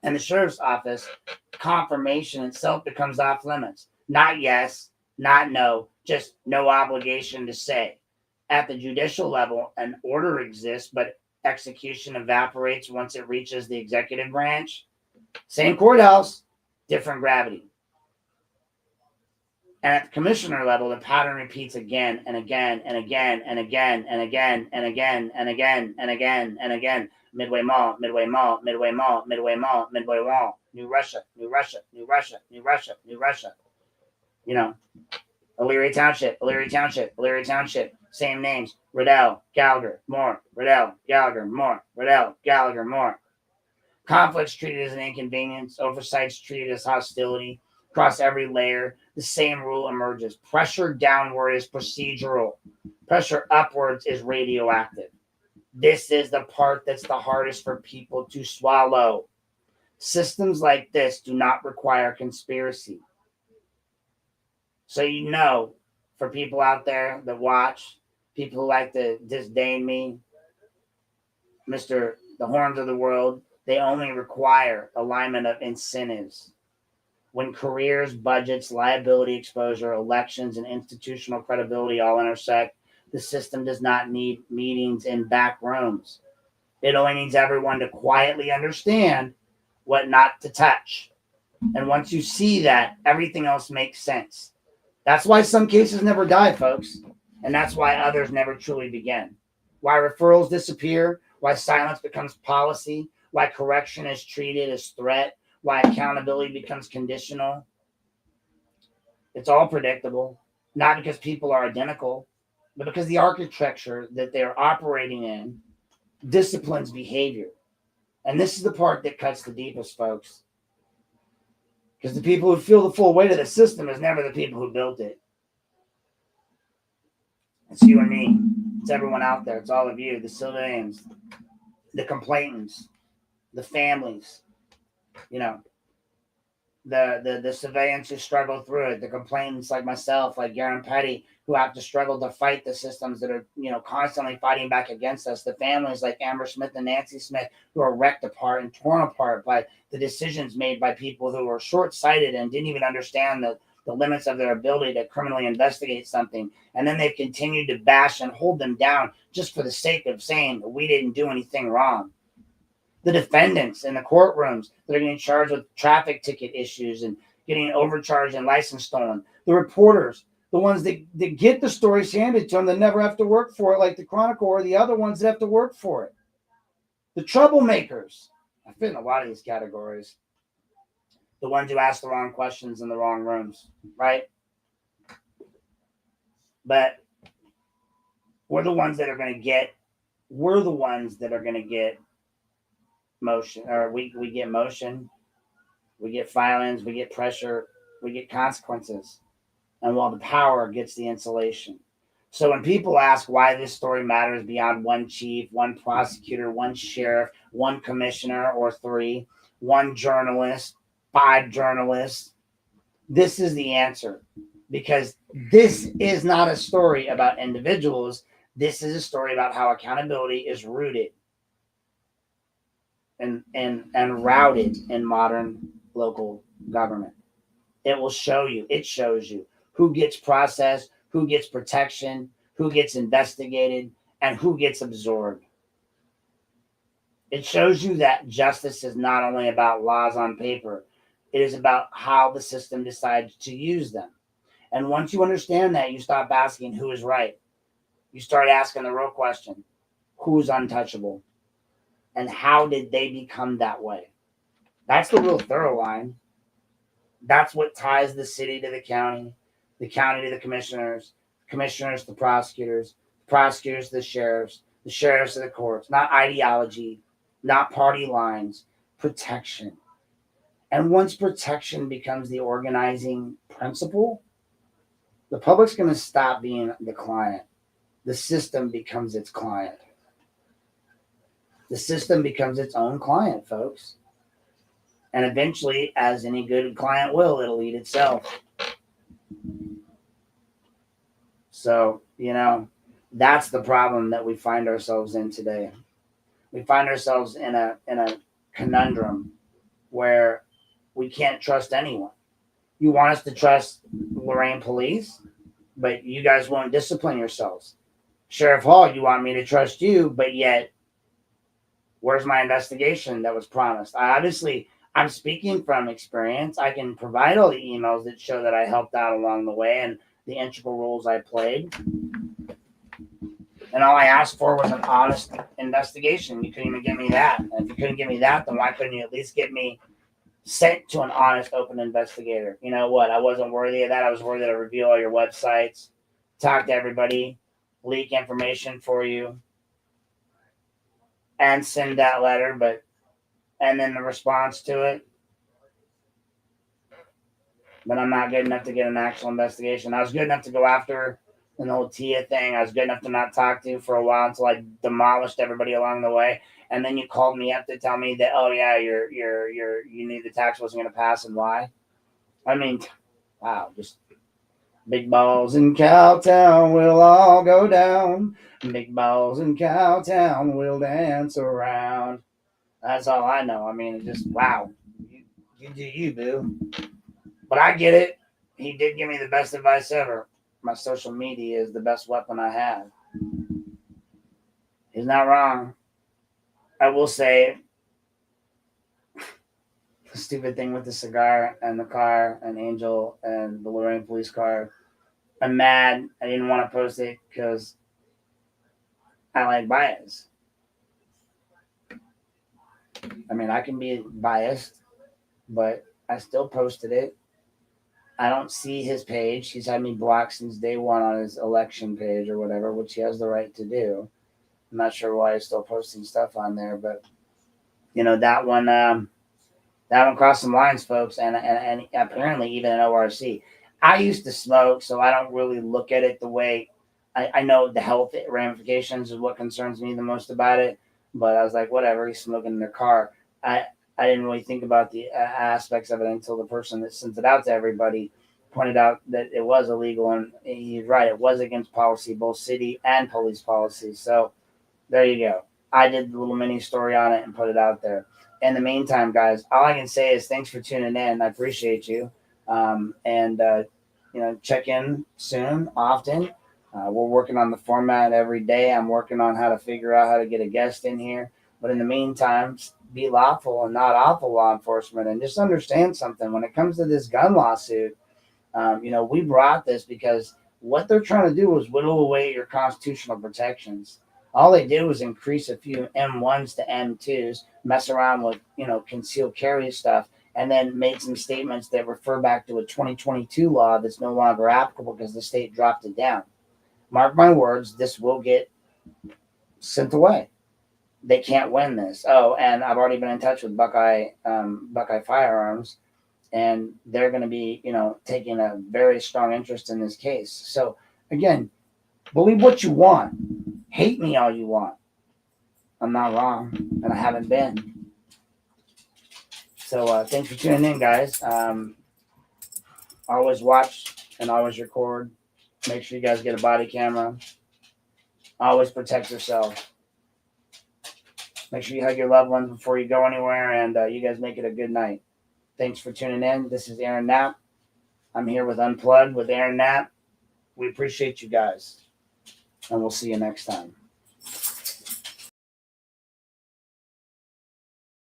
and the sheriff's office confirmation itself becomes off limits. Not yes, not no, just no obligation to say. At the judicial level, an order exists, but execution evaporates once it reaches the executive branch. Same courthouse, different gravity. And at the commissioner level, the pattern repeats again and again and again and again and again and again and again and again and again. Midway Mall, Midway Mall, Midway Mall, Midway Mall, Midway Mall, New Russia, New Russia, New Russia, New Russia, New Russia. Elyria Township, Elyria Township, Elyria Township. Same names. Riddell, Gallagher, Moore. Riddell, Gallagher, Moore. Riddell, Gallagher, Moore. Conflicts treated as an inconvenience. Oversights treated as hostility. Across every layer, the same rule emerges. Pressure downward is procedural. Pressure upwards is radioactive. This is the part that's the hardest for people to swallow. Systems like this do not require conspiracy. So for people out there that watch, people who like to disdain me, Mr. the Horns of the World, they only require alignment of incentives. When careers, budgets, liability exposure, elections, and institutional credibility all intersect, the system does not need meetings in back rooms. It only needs everyone to quietly understand what not to touch. And once you see that, everything else makes sense. That's why some cases never die, folks. And that's why others never truly begin. Why referrals disappear, why silence becomes policy, why correction is treated as threat, why accountability becomes conditional. It's all predictable, not because people are identical, but because the architecture that they're operating in disciplines behavior. And this is the part that cuts the deepest, folks. Because the people who feel the full weight of the system is never the people who built it. It's you and me. It's everyone out there. It's all of you, the civilians, the complainants, the families, you know, the civilians who struggle through it, the complainants like myself, like Garen Petty, who have to struggle to fight the systems that are, constantly fighting back against us, the families like Amber Smith and Nancy Smith, who are wrecked apart and torn apart by the decisions made by people who were short-sighted and didn't even understand the limits of their ability to criminally investigate something. And then they've continued to bash and hold them down just for the sake of saying we didn't do anything wrong. The defendants in the courtrooms that are getting charged with traffic ticket issues and getting overcharged and license stolen. The reporters, the ones that get the stories handed to them that never have to work for it, like the Chronicle, or the other ones that have to work for it. The troublemakers. I fit in a lot of these categories. The ones who ask the wrong questions in the wrong rooms, right? But we're the ones that are going to get motion, or we get motion, we get violence, we get pressure, we get consequences, and while the power gets the insulation. So when people ask why this story matters beyond one chief, one prosecutor, one sheriff, one commissioner, or 3, one journalist, 5 journalists, this is the answer. Because this is not a story about individuals. This is a story about how accountability is rooted and routed in modern local government. It shows you who gets processed, who gets protection, who gets investigated, and who gets absorbed. It shows you that justice is not only about laws on paper, it is about how the system decides to use them. And once you understand that, you stop asking who is right. You start asking the real question: who's untouchable? And how did they become that way? That's the real thorough line. That's what ties the city to the county to the commissioners to the prosecutors to the sheriffs to the courts. Not ideology, not party lines, protection. And once protection becomes the organizing principle, the public's going to stop being the client. The system becomes its client. The system becomes its own client, folks. And eventually, as any good client will, it'll eat itself. So, that's the problem that we find ourselves in today. We find ourselves in a conundrum where we can't trust anyone. You want us to trust Lorraine Police, but you guys won't discipline yourselves. Sheriff Hall, you want me to trust you, but yet, where's my investigation that was promised? I'm speaking from experience. I can provide all the emails that show that I helped out along the way and the integral roles I played. And all I asked for was an honest investigation. You couldn't even give me that. And if you couldn't give me that, then why couldn't you at least get me sent to an honest, open investigator? You know what? I wasn't worthy of that. I was worthy to review all your websites, talk to everybody, leak information for you, and send that letter, and then the response to it. But I'm not good enough to get an actual investigation. I was good enough to go after the whole Tia thing. I was good enough to not talk to you for a while until I demolished everybody along the way. And then you called me up to tell me that, oh yeah, you knew the tax wasn't going to pass, and why? I mean, wow, just big balls in Cowtown will all go down. Big balls in Cowtown will dance around. That's all I know. I mean, just wow. You do you, boo. But I get it. He did give me the best advice ever. My social media is the best weapon I have. He's not wrong. I will say the stupid thing with the cigar and the car and Angel and the Lorraine police car. I'm mad. I didn't want to post it because I like bias. I mean, I can be biased, but I still posted it. I don't see his page. He's had me blocked since day one on his election page or whatever, which he has the right to do. I'm not sure why he's still posting stuff on there, but that one crossed some lines, folks, and apparently even an ORC. I used to smoke, so I don't really look at it the way I know the health ramifications is what concerns me the most about it. But I was like, whatever, he's smoking in their car. I didn't really think about the aspects of it until the person that sent it out to everybody pointed out that it was illegal, and he's right. It was against policy, both city and police policy. So there you go. I did the little mini story on it and put it out there. In the meantime, guys, all I can say is thanks for tuning in. I appreciate you. Check in soon, often. We're working on the format every day. I'm working on how to figure out how to get a guest in here. But in the meantime, be lawful and not awful law enforcement. And just understand something. When it comes to this gun lawsuit, we brought this because what they're trying to do is whittle away your constitutional protections. All they did was increase a few M1s to M2s, mess around with, concealed carry stuff, and then made some statements that refer back to a 2022 law that's no longer applicable because the state dropped it down. Mark my words, this will get sent away. They can't win this. Oh, and I've already been in touch with Buckeye Firearms, and they're going to be, taking a very strong interest in this case. So, again, believe what you want. Hate me all you want. I'm not wrong, and I haven't been. So thanks for tuning in, guys. Always watch and always record. Make sure you guys get a body camera. Always protect yourself. Make sure you hug your loved ones before you go anywhere, and you guys make it a good night. Thanks for tuning in. This is Aaron Knapp. I'm here with Unplugged with Aaron Knapp. We appreciate you guys, and we'll see you next time.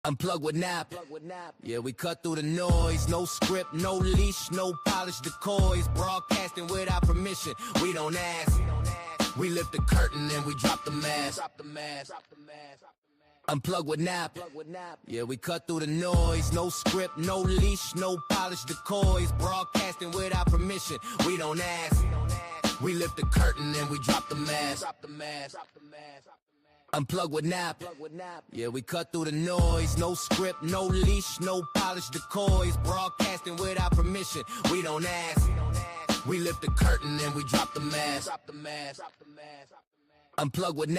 Unplug with Nap. Yeah, we cut through the noise. No script, no leash, no polished decoys. Broadcasting without permission. We don't ask. We lift the curtain and we drop the mask. Unplug with Nap. Yeah, we cut through the noise. No script, no leash, no polished decoys. Broadcasting without permission. We don't ask. We lift the curtain and we drop the mask. Unplug with Nap. Yeah, we cut through the noise. No script, no leash, no polished decoys. Broadcasting without permission. We don't ask. We lift the curtain and we drop the mask. Unplug with Nap.